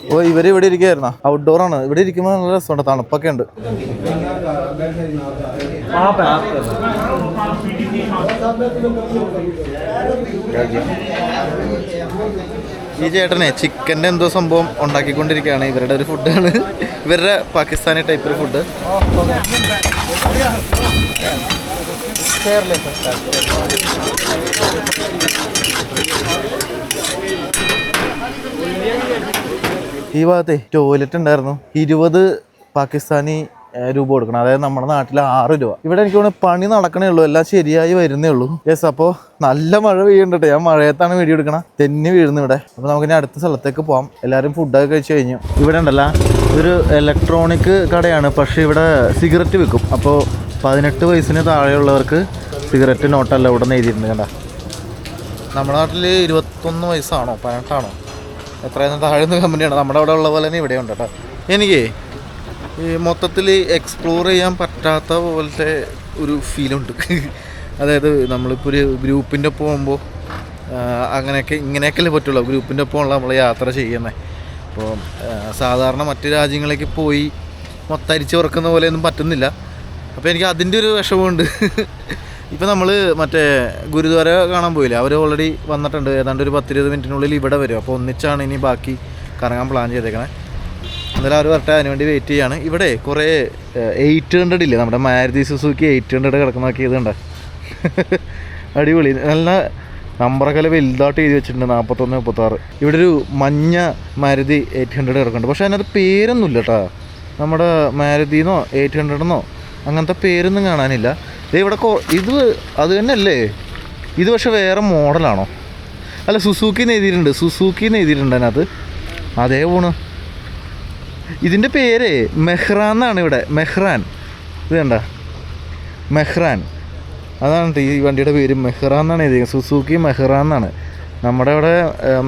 അപ്പോൾ ഇവർ ഇവിടെ ഇരിക്കുകയായിരുന്നോ? ഔട്ട്ഡോറാണ്. ഇവിടെ ഇരിക്കുമ്പോൾ നല്ല രസമുണ്ട്, തണുപ്പൊക്കെ ഉണ്ട്. ഈ ചേട്ടനെ ചിക്കൻ്റെ എന്തോ സംഭവം ഉണ്ടാക്കിക്കൊണ്ടിരിക്കുകയാണ്. ഇവരുടെ ഒരു ഫുഡാണ്, ഇവരുടെ പാകിസ്ഥാനി ടൈപ്പ് ഒരു ഫുഡ്. ഈ ഭാഗത്തെ ടോയ്ലറ്റ് ഉണ്ടായിരുന്നു 20 പാകിസ്ഥാനി രൂപ കൊടുക്കണം, അതായത് നമ്മുടെ നാട്ടിൽ 6 രൂപ. ഇവിടെ എനിക്ക് തോന്നുന്നു പണി നടക്കണേ ഉള്ളൂ, എല്ലാം ശരിയായി വരുന്നേ ഉള്ളൂ. യെസ്, അപ്പോൾ നല്ല മഴ പെയ്യുന്നുണ്ട്. ഞാൻ മഴയത്താണ് വീഡിയോ എടുക്കണം, തെന്നി വീഴുന്നു ഇവിടെ. അപ്പോൾ നമുക്കിനി അടുത്ത സ്ഥലത്തേക്ക് പോകാം. എല്ലാവരും ഫുഡൊക്കെ കഴിച്ച് കഴിഞ്ഞു. ഇവിടെ ഉണ്ടല്ല, ഇതൊരു ഇലക്ട്രോണിക് കടയാണ്, പക്ഷേ ഇവിടെ സിഗരറ്റ് വിൽക്കും. അപ്പോൾ 18 വയസ്സിന് താഴെയുള്ളവർക്ക് സിഗരറ്റ് നോട്ടല്ല ഇവിടെ നിന്ന് എഴുതിയിട്ടുണ്ട്. കണ്ട, നമ്മുടെ നാട്ടിൽ 21 വയസ്സാണോ 18ആണോ എത്രയെന്ന് താഴെന്ന് കമ്പനിയാണ്. നമ്മുടെ അവിടെ ഉള്ള പോലെ തന്നെ ഇവിടെ ഉണ്ട് കേട്ടോ. എനിക്ക് ഈ മൊത്തത്തിൽ എക്സ്പ്ലോർ ചെയ്യാൻ പറ്റാത്ത പോലത്തെ ഒരു ഫീലുണ്ട്. അതായത് നമ്മളിപ്പോൾ ഒരു ഗ്രൂപ്പിൻ്റെ ഒപ്പം പോകുമ്പോൾ ഇങ്ങനെയൊക്കെയല്ലേ പറ്റുള്ളൂ. ഗ്രൂപ്പിൻ്റെ ഒപ്പമുള്ള നമ്മൾ യാത്ര ചെയ്യുന്നത്. അപ്പോൾ സാധാരണ മറ്റ് രാജ്യങ്ങളിലേക്ക് പോയി മൊത്തരിച്ച് ഉറക്കുന്ന പോലെയൊന്നും പറ്റുന്നില്ല. അപ്പോൾ എനിക്ക് അതിൻ്റെ ഒരു വിഷമമുണ്ട്. ഇപ്പോൾ നമ്മൾ മറ്റേ ഗുരുദ്വാര കാണാൻ പോയില്ല, അവർ ഓൾറെഡി വന്നിട്ടുണ്ട്. ഏതാണ്ട് ഒരു 10-20 മിനിറ്റിനുള്ളിൽ ഇവിടെ വരും. അപ്പോൾ ഒന്നിച്ചാണ് ഇനി ബാക്കി കറങ്ങാൻ പ്ലാൻ ചെയ്തേക്കണേ. എന്നാലും അവർ വരട്ടെ, അതിനുവേണ്ടി വെയിറ്റ് ചെയ്യാണ്. ഇവിടെ കുറേ 800 ഇല്ലേ, നമ്മുടെ മാരുതി സുസുക്കി 800 കിടക്കുന്നതൊക്കെ ഇതുണ്ട്. അടിപൊളി, നല്ല നമ്പറൊക്കെ വലുതായിട്ട് എഴുതി വെച്ചിട്ടുണ്ട്, 41, 36. ഇവിടെ ഒരു മഞ്ഞ മാരുതി 800 കിടക്കുന്നുണ്ട്. പക്ഷേ അതിനകത്ത് പേരൊന്നുമില്ല കേട്ടോ. നമ്മുടെ മാരുതിന്നോ 800 അങ്ങനത്തെ പേരൊന്നും കാണാനില്ല. ഇവിടെ ഇത് അത് തന്നെയല്ലേ ഇത്? പക്ഷെ വേറെ മോഡലാണോ? അല്ല, സുസൂക്കിന്ന് എഴുതിയിട്ടുണ്ട്, സുസൂക്കിന്ന് എഴുതിയിട്ടുണ്ട് അതിനകത്ത്. അതേ പോണ്. ഇതിൻ്റെ പേര് മെഹ്റാൻ എന്നാണ് ഇവിടെ, മെഹ്റാൻ. ഇത് കണ്ട, മെഹ്റാൻ, അതാണ് ഈ വണ്ടിയുടെ പേര്. മെഹ്റാൻ എന്നാണ് എഴുതിയത്, സുസൂക്കി മെഹ്റാൻ എന്നാണ്. നമ്മുടെ ഇവിടെ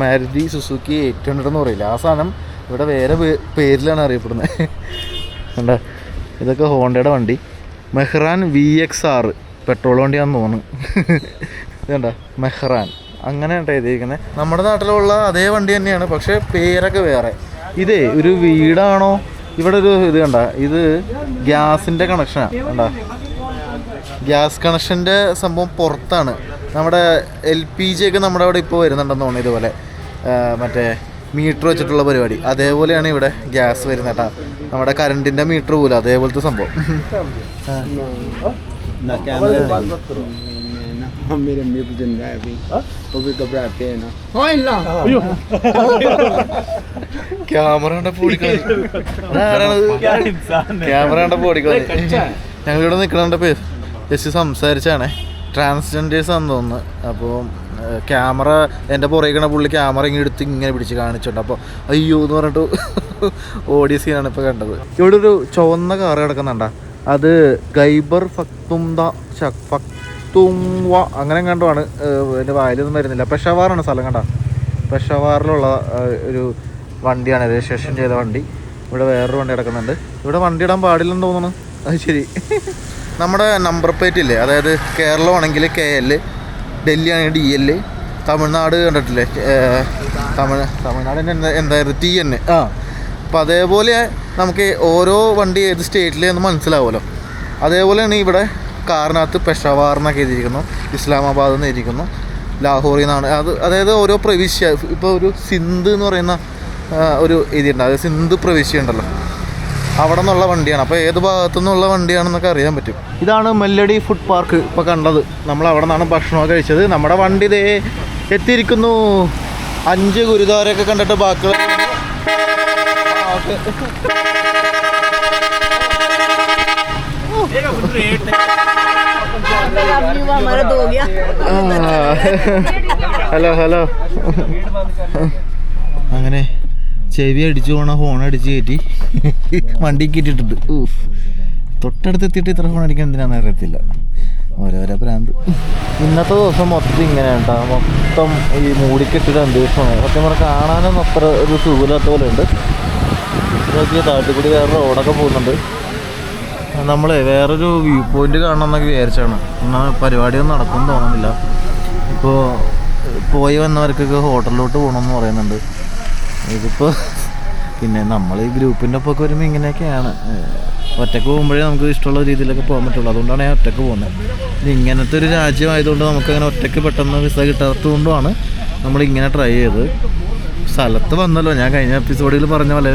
മാരുതി സുസൂക്കി 800 എന്ന് പറയില്ല, ആ സാധനം ഇവിടെ വേറെ പേരിലാണ് അറിയപ്പെടുന്നത്. കണ്ട, ഇതൊക്കെ ഹോണ്ടയുടെ വണ്ടി. മെഹ്റാൻ VXR പെട്രോൾ വണ്ടിയാണെന്ന് തോന്നുന്നു. ഇതുണ്ട, മെഹ്റാൻ അങ്ങനെ കേട്ടോ എഴുതിയിരിക്കുന്നത്. നമ്മുടെ നാട്ടിലുള്ള അതേ വണ്ടി തന്നെയാണ്, പക്ഷേ പേരൊക്കെ വേറെ. ഇതേ ഒരു വീടാണോ? ഇവിടെ ഒരു ഇത് കണ്ട, ഇത് ഗ്യാസിൻ്റെ കണക്ഷനാണ്. കണ്ട, ഗ്യാസ് കണക്ഷൻ്റെ സംഭവം പുറത്താണ്. നമ്മുടെ LPG ഒക്കെ നമ്മുടെ അവിടെ ഇപ്പോൾ വരുന്നുണ്ടെന്ന് തോന്നുന്നു. ഇതുപോലെ മറ്റേ മീറ്റർ വെച്ചിട്ടുള്ള പരിപാടി അതേപോലെയാണ് ഇവിടെ ഗ്യാസ് വരുന്നത് കേട്ടോ. നമ്മുടെ കറണ്ടിൻ്റെ മീറ്റർ പോലും അതേപോലത്തെ സംഭവം. ക്യാമറ കണ്ടപ്പോൾ ഞങ്ങളിവിടെ നിൽക്കണ ജസ്റ്റ് സംസാരിച്ചാണേ. ട്രാൻസ്ജെൻഡേഴ്സ് ആണെന്ന് തോന്നുന്നു. അപ്പോൾ ക്യാമറ എൻ്റെ പുറകിക്കണ പുള്ളി ക്യാമറ ഇങ്ങനെ എടുത്ത് ഇങ്ങനെ പിടിച്ച് കാണിച്ചിട്ടുണ്ട്. അപ്പോൾ അയ്യോ എന്ന് പറഞ്ഞിട്ട് ഓടിയ സീനാണ് ഇപ്പോൾ കണ്ടത്. ഇവിടെ ഒരു ചുവന്ന കാറ് കിടക്കുന്നുണ്ട, അത് ഖൈബർ പഖ്തൂൺഖ്വ അങ്ങനെ കണ്ടുമാണ്. എൻ്റെ വായിലൊന്നും വരുന്നില്ല. പെഷവാറാണ് സ്ഥലം. കണ്ട, പെഷവാറിലുള്ള ഒരു വണ്ടിയാണ്, രജിസ്ട്രേഷൻ ചെയ്ത വണ്ടി. ഇവിടെ വേറൊരു വണ്ടി കിടക്കുന്നുണ്ട്. ഇവിടെ വണ്ടി ഇടാൻ പാടില്ലെന്ന് തോന്നുന്നു. അത് ശരി. നമ്മുടെ നമ്പർ പ്ലേറ്റ് ഇല്ലേ, അതായത് കേരളമാണെങ്കിൽ KL, ഡൽഹി ആണെങ്കിൽ DL, തമിഴ്നാട് കണ്ടിട്ടില്ലേ, തമിഴ്നാടിൻ്റെ എന്തായിരുന്നു TN. അപ്പോൾ അതേപോലെ നമുക്ക് ഓരോ വണ്ടി ഏത് സ്റ്റേറ്റിലെന്ന് മനസ്സിലാവുമല്ലോ. അതേപോലെയാണ് ഇവിടെ കാറിനകത്ത് പെഷവാർ എന്നൊക്കെ എഴുതിയിരിക്കുന്നു, ഇസ്ലാമാബാദ് എന്ന് എഴുതിയിരിക്കുന്നു, ലാഹോറിൽ നിന്നാണ്. അതായത് ഓരോ പ്രവിശ്യ. ഇപ്പോൾ ഒരു സിന്ധ് എന്ന് പറയുന്ന ഒരു എഴുതിയിട്ടുണ്ട്, അത് സിന്ധ് പ്രവിശ്യ ഉണ്ടല്ലോ, അവിടെ നിന്നുള്ള വണ്ടിയാണ്. അപ്പോൾ ഏത് ഭാഗത്തു നിന്നുള്ള വണ്ടിയാണെന്നൊക്കെ അറിയാൻ പറ്റും. ഇതാണ് മെല്ലഡി ഫുഡ് പാർക്ക് ഇപ്പോൾ കണ്ടത്. നമ്മൾ അവിടെ നിന്നാണ് ഭക്ഷണമൊക്കെ കഴിച്ചത്. നമ്മുടെ വണ്ടി ഇതേ എത്തിയിരിക്കുന്നു. 5 ഗുരുദ്വാരയൊക്കെ കണ്ടിട്ട് ബാക്കിയുള്ള ഹലോ അങ്ങനെ ചെവി അടിച്ചു പോണ ഫോൺ അടിച്ച് കയറ്റി വണ്ടിക്ക് ഇട്ടിട്ടുണ്ട്. തൊട്ടടുത്ത് എത്തിയിട്ട് ഇത്ര ഫോൺ അടിക്കാൻ എന്തിനാണെന്ന് അറിയത്തില്ല, ഓരോരോ ഭ്രാന്ത്. ഇന്നത്തെ ദിവസം മൊത്തം ഇങ്ങനെ കേട്ടോ, മൊത്തം ഈ മൂടിക്കെട്ടൊരു അന്തരീക്ഷമാണ്. സത്യം പറഞ്ഞാൽ കാണാനൊന്നും അത്ര ഒരു സുഖമില്ലാത്ത പോലെ ഉണ്ട്. നോക്കിയ താട്ടിക്കൂടി വേറെ റോഡൊക്കെ പോകുന്നുണ്ട്. നമ്മൾ വേറൊരു വ്യൂ പോയിന്റ് കാണണം എന്നൊക്കെ വിചാരിച്ചാണ്. എന്നാൽ പരിപാടിയൊന്നും നടക്കുമെന്ന് തോന്നുന്നില്ല. ഇപ്പോൾ പോയി വന്നവർക്കൊക്കെ ഹോട്ടലിലോട്ട് പോകണമെന്ന് പറയുന്നുണ്ട്. ഇതിപ്പോൾ പിന്നെ നമ്മൾ ഈ ഗ്രൂപ്പിൻ്റെ ഒപ്പമൊക്കെ വരുമ്പോൾ ഇങ്ങനെയൊക്കെയാണ്. ഒറ്റയ്ക്ക് പോകുമ്പോഴേ നമുക്ക് ഇഷ്ടമുള്ള രീതിയിലൊക്കെ പോകാൻ പറ്റുള്ളൂ. അതുകൊണ്ടാണ് ഞാൻ ഒറ്റയ്ക്ക് പോകുന്നത്. ഇത് ഇങ്ങനത്തെ ഒരു രാജ്യമായതുകൊണ്ട് നമുക്കങ്ങനെ ഒറ്റയ്ക്ക് പെട്ടെന്ന് വിസ കിട്ടാത്തത് കൊണ്ടുമാണ് നമ്മളിങ്ങനെ ട്രൈ ചെയ്തത്. സ്ഥലത്ത് വന്നല്ലോ. ഞാൻ കഴിഞ്ഞ എപ്പിസോഡിൽ പറഞ്ഞ പോലെ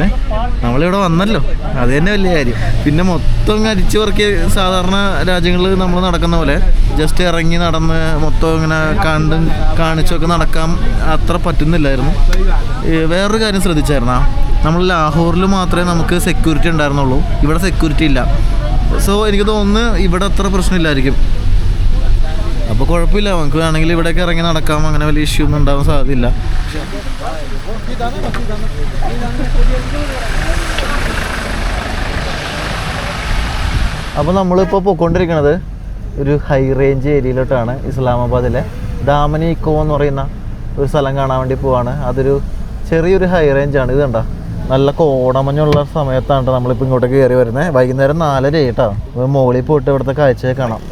നമ്മളിവിടെ വന്നല്ലോ, അത് തന്നെ വലിയ കാര്യം. പിന്നെ മൊത്തം അരിച്ചു പറക്കി സാധാരണ രാജ്യങ്ങളിൽ നമ്മൾ നടക്കുന്ന പോലെ ജസ്റ്റ് ഇറങ്ങി നടന്ന് മൊത്തം ഇങ്ങനെ കാണിച്ചൊക്കെ നടക്കാൻ അത്ര പറ്റുന്നില്ലായിരുന്നു. വേറൊരു കാര്യം ശ്രദ്ധിച്ചായിരുന്നാ, നമ്മൾ ലാഹോറിൽ മാത്രമേ നമുക്ക് സെക്യൂരിറ്റി ഉണ്ടായിരുന്നുള്ളൂ, ഇവിടെ സെക്യൂരിറ്റി ഇല്ല. സോ എനിക്ക് തോന്നുന്നു ഇവിടെ അത്ര പ്രശ്നമില്ലായിരിക്കും. അപ്പോൾ കുഴപ്പമില്ല, നമുക്ക് വേണമെങ്കിൽ ഇവിടെയൊക്കെ ഇറങ്ങി നടക്കാം, അങ്ങനെ വലിയ ഇഷ്യൂ ഒന്നും ഉണ്ടാവാൻ സാധ്യതയില്ല. അപ്പോൾ നമ്മളിപ്പോൾ പോയിക്കൊണ്ടിരിക്കുന്നത് ഒരു ഹൈ റേഞ്ച് ഏരിയയിലോട്ടാണ്. ഇസ്ലാമാബാദിലെ ദാമനി ഇക്കോ എന്ന് പറയുന്ന ഒരു സ്ഥലം കാണാൻ വേണ്ടി പോവാണ്. അതൊരു ചെറിയൊരു ഹൈ റേഞ്ചാണ്. ഇത് കണ്ടോ, നല്ല കോടമഞ്ഞുള്ള സമയത്താണ് നമ്മളിപ്പോൾ ഇങ്ങോട്ട് കയറി വരുന്നത്. വൈകുന്നേരം 4:30 കേട്ടോ. മുകളിൽ പോയിട്ട് ഇവിടുത്തെ കാഴ്ചയെ കാണാം.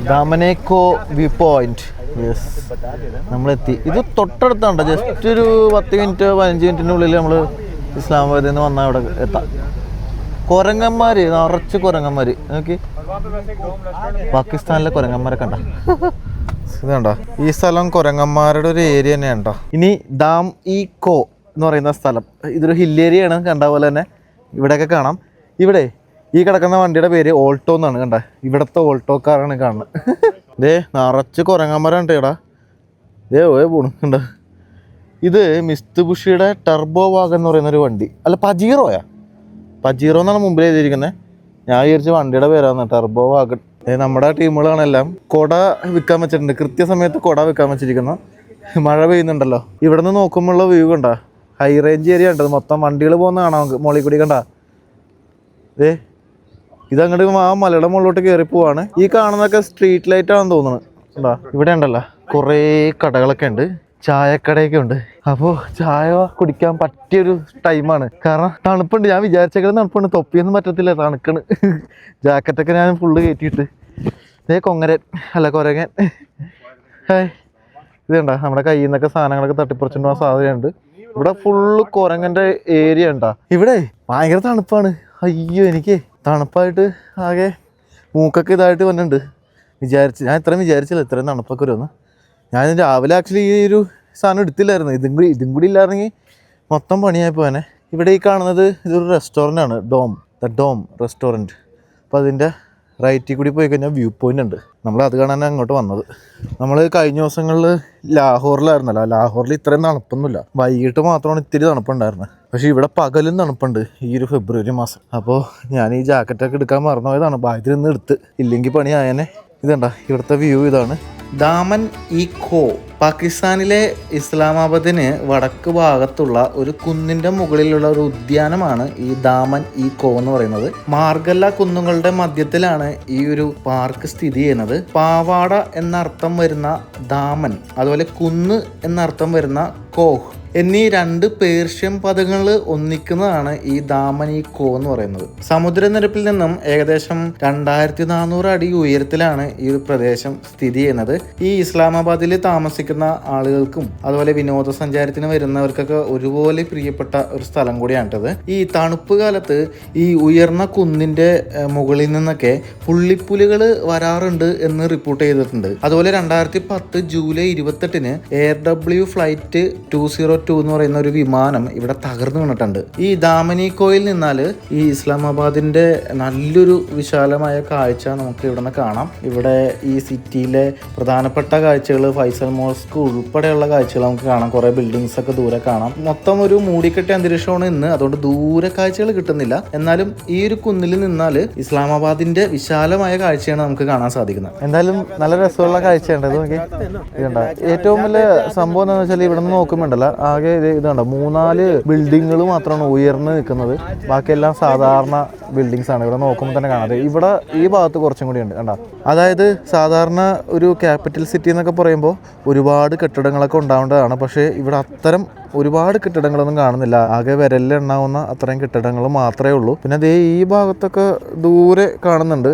ദാമനേക്കോ വ്യൂ പോയിന്റ്. യെസ്, നമ്മളെത്തി. ഇത് തൊട്ടടുത്താണ്, ജസ്റ്റ് ഒരു 10 മിനിറ്റ് 15 മിനിറ്റിനുള്ളിൽ നമ്മൾ ഇസ്ലാമാബാദിൽ നിന്ന് വന്നാൽ ഇവിടെ എത്താം. കുരങ്ങന്മാർ, നിറച്ച് കുരങ്ങന്മാർ. നോക്കി, പാകിസ്ഥാനിലെ കുരങ്ങന്മാരെ കണ്ട. ഇത് കണ്ടോ, ഈ സ്ഥലം കുരങ്ങന്മാരുടെ ഒരു ഏരിയ തന്നെയാണ് കേട്ടോ. ഇനി ദാം ഇ കോ എന്ന് പറയുന്ന സ്ഥലം, ഇതൊരു ഹിൽ ഏരിയയാണ്. കണ്ട പോലെ തന്നെ ഇവിടെയൊക്കെ കാണാം. ഇവിടെ ഈ കിടക്കുന്ന വണ്ടിയുടെ പേര് ഓൾട്ടോ എന്നാണ്. കണ്ട, ഇവിടുത്തെ ഓൾട്ടോക്കാരാണ് കാണുന്നത്. ദേ നിറച്ച് കുരങ്ങന്മാരാണ് കേടാ. പോണു കണ്ട. ഇത് മിസ്തുബുഷിയുടെ ടർബോ വാഗൻ എന്ന് പറയുന്നൊരു വണ്ടി. അല്ല, പജീറോ എന്നാണ് മുമ്പിൽ എഴുതിയിരിക്കുന്നത്. ഞാൻ വിചാരിച്ച വണ്ടിയുടെ പേരാണ് ടർബോ വാഗൺ. നമ്മുടെ ടീമുകളാണെല്ലാം കുട വിൽക്കാൻ വെച്ചിട്ടുണ്ട്. കൃത്യസമയത്ത് കുട വിൽക്കാൻ വെച്ചിരിക്കുന്നു. മഴ പെയ്യുന്നുണ്ടല്ലോ. ഇവിടെ നിന്ന് നോക്കുമ്പോഴുള്ള വ്യൂ കണ്ട, ഹൈ റേഞ്ച് ഏരിയ ഉണ്ട്. മൊത്തം വണ്ടികൾ പോകുന്ന കാണാം മുകളിൽ കൂടി. കണ്ട, ഇതങ്ങോട്ട് ആ മലയുടെ മുകളിലോട്ട് കയറി പോവാണ്. ഈ കാണുന്നതൊക്കെ സ്ട്രീറ്റ് ലൈറ്റ് ആണെന്ന് തോന്നുന്നു. എന്താ ഇവിടെ ഉണ്ടല്ലോ കുറേ കടകളൊക്കെ ഉണ്ട്, ചായക്കടയൊക്കെ ഉണ്ട്. അപ്പോൾ ചായ കുടിക്കാൻ പറ്റിയൊരു ടൈമാണ്. കാരണം തണുപ്പുണ്ട്. ഞാൻ വിചാരിച്ചേക്കുന്നത് തണുപ്പുണ്ട്, തൊപ്പിയൊന്നും പറ്റത്തില്ല, തണുക്കണ്. ജാക്കറ്റൊക്കെ ഞാൻ ഫുള്ള് കയറ്റിയിട്ട്. കൊങ്ങരൻ അല്ല കുരങ്ങൻ. ഇത് കണ്ട, നമ്മുടെ കയ്യിൽ നിന്നൊക്കെ സാധനങ്ങളൊക്കെ തട്ടിപ്പറിച്ചിട്ട് പോകാൻ സാധ്യതയുണ്ട്. ഇവിടെ ഫുള്ള് കുരങ്ങൻ്റെ ഏരിയ ഉണ്ടാ. ഇവിടെ ഭയങ്കര തണുപ്പാണ്. അയ്യോ, എനിക്ക് തണുപ്പായിട്ട് ആകെ മൂക്കൊക്കെ ഇതായിട്ട് വന്നിട്ടുണ്ട്. ഞാൻ ഇത്രയും വിചാരിച്ചില്ല ഇത്രയും തണുപ്പൊക്കെ വരുമെന്ന്. ഞാൻ രാവിലെ ആക്ച്വലി ഈ ഒരു സാധനം എടുത്തില്ലായിരുന്നു. ഇതും കൂടി ഇല്ലായിരുന്നെങ്കിൽ മൊത്തം പണിയായി പോകാനെ. ഇവിടെ ഈ കാണുന്നത് ഇതൊരു റെസ്റ്റോറൻ്റ് ആണ്, ദ ഡോം റെസ്റ്റോറൻറ്റ്. അപ്പോൾ അതിൻ്റെ റൈറ്റിൽ കൂടി പോയി കഴിഞ്ഞാൽ വ്യൂ പോയിൻ്റ് ഉണ്ട്. നമ്മൾ അത് കാണാനാണ് അങ്ങോട്ട് വന്നത്. നമ്മൾ കഴിഞ്ഞ ദിവസങ്ങളിൽ ലാഹോറിലായിരുന്നല്ലോ. ലാഹോറിൽ ഇത്രയും തണുപ്പൊന്നുമില്ല, വൈകിട്ട് മാത്രമാണ് ഇത്തിരി തണുപ്പുണ്ടായിരുന്നത്. പക്ഷേ ഇവിടെ പകലും തണുപ്പുണ്ട് ഈ ഒരു ഫെബ്രുവരി മാസം. അപ്പോൾ ഞാൻ ഈ ജാക്കറ്റൊക്കെ എടുക്കാൻ മറന്നുപോയതാണ്, ബാഗിൽ നിന്ന് എടുത്ത്, ഇല്ലെങ്കിൽ പണിയായനെ. ഇതുണ്ട, ഇവിടുത്തെ വ്യൂ ഇതാണ്. ദാമൻ ഇ കോ പാകിസ്ഥാനിലെ ഇസ്ലാമാബാദിന് വടക്ക് ഭാഗത്തുള്ള ഒരു കുന്നിൻ്റെ മുകളിലുള്ള ഒരു ഉദ്യാനമാണ് ഈ ദാമൻ ഇ കോ എന്ന് പറയുന്നത്. മാർഗല്ല കുന്നുകളുടെ മധ്യത്തിലാണ് ഈ ഒരു പാർക്ക് സ്ഥിതി ചെയ്യുന്നത്. പാവാട എന്നർത്ഥം വരുന്ന ദാമൻ, അതുപോലെ കുന്ന് എന്നർത്ഥം വരുന്ന കോഹ് എന്നീ 2 പേർഷ്യൻ പദങ്ങൾ ഒന്നിക്കുന്നതാണ് ഈ ദാമൻ ഇ കോ എന്ന് പറയുന്നത്. സമുദ്രനിരപ്പിൽ നിന്നും ഏകദേശം 2400 അടി ഉയരത്തിലാണ് ഈ ഒരു പ്രദേശം സ്ഥിതി ചെയ്യുന്നത്. ഈ ഇസ്ലാമാബാദിൽ താമസിക്കുന്ന ആളുകൾക്കും അതുപോലെ വിനോദസഞ്ചാരത്തിന് വരുന്നവർക്കൊക്കെ ഒരുപോലെ പ്രിയപ്പെട്ട ഒരു സ്ഥലം കൂടിയാണിട്ടത്. ഈ തണുപ്പ് കാലത്ത് ഈ ഉയർന്ന കുന്നിൻ്റെ മുകളിൽ നിന്നൊക്കെ പുള്ളിപ്പുലികൾ വരാറുണ്ട് എന്ന് റിപ്പോർട്ട് ചെയ്തിട്ടുണ്ട്. അതുപോലെ 2010 ജൂലൈ 28 AirW ഫ്ലൈറ്റ് 202 എന്ന് പറയുന്ന ഒരു വിമാനം ഇവിടെ തകർന്നു വീണിട്ടുണ്ട്. ഈ ദാമനിക്കോയിൽ നിന്നാൽ ഈ ഇസ്ലാമാബാദിന്റെ നല്ലൊരു വിശാലമായ കാഴ്ച നമുക്ക് ഇവിടെ നിന്ന് കാണാം. ഇവിടെ ഈ സിറ്റിയിലെ പ്രധാനപ്പെട്ട കാഴ്ചകൾ, ഫൈസൽ മോസ്ക് ഉൾപ്പെടെയുള്ള കാഴ്ചകൾ നമുക്ക് കാണാം. കുറെ ബിൽഡിങ്സ് ഒക്കെ ദൂരെ കാണാം. മൊത്തം ഒരു മൂടിക്കെട്ടിയ അന്തരീക്ഷമാണ് ഇന്ന്, അതുകൊണ്ട് ദൂരെ കാഴ്ചകൾ കിട്ടുന്നില്ല. എന്നാലും ഈ ഒരു കുന്നിൽ നിന്നാൽ ഇസ്ലാമാബാദിന്റെ വിശാലമായ കാഴ്ചയാണ് നമുക്ക് കാണാൻ സാധിക്കുന്നത്. എന്തായാലും നല്ല രസമുള്ള കാഴ്ചയുണ്ട്. ഇത് നോക്കി, ഇതുണ്ട. ഏറ്റവും വലിയ സംഭവം എന്താണെന്ന് വെച്ചാൽ ഇവിടെ നിന്ന് നോക്കുമ്പോണ്ടല്ലോ ആകെ ഇതുണ്ട് 3-4 ബിൽഡിങ്ങുകൾ മാത്രമാണ് ഉയർന്ന് നിൽക്കുന്നത്. ബാക്കിയെല്ലാം സാധാരണ ബിൽഡിങ്സ് ആണ്. ഇവിടെ നോക്കുമ്പോൾ തന്നെ കാണാതെ ഇവിടെ ഈ ഭാഗത്ത് കുറച്ചും കൂടി ഉണ്ട്. കണ്ട, അതായത് സാധാരണ ഒരു ക്യാപിറ്റൽ സിറ്റി എന്നൊക്കെ പറയുമ്പോൾ ഒരുപാട് കെട്ടിടങ്ങളൊക്കെ ഉണ്ടാവേണ്ടതാണ്. പക്ഷേ ഇവിടെ അത്തരം ഒരുപാട് കെട്ടിടങ്ങളൊന്നും കാണുന്നില്ല. ആകെ വിരലിലെണ്ണാവുന്ന അത്രയും കെട്ടിടങ്ങൾ മാത്രമേ ഉള്ളൂ. പിന്നെ അതേ ഈ ഭാഗത്തൊക്കെ ദൂരെ കാണുന്നുണ്ട്.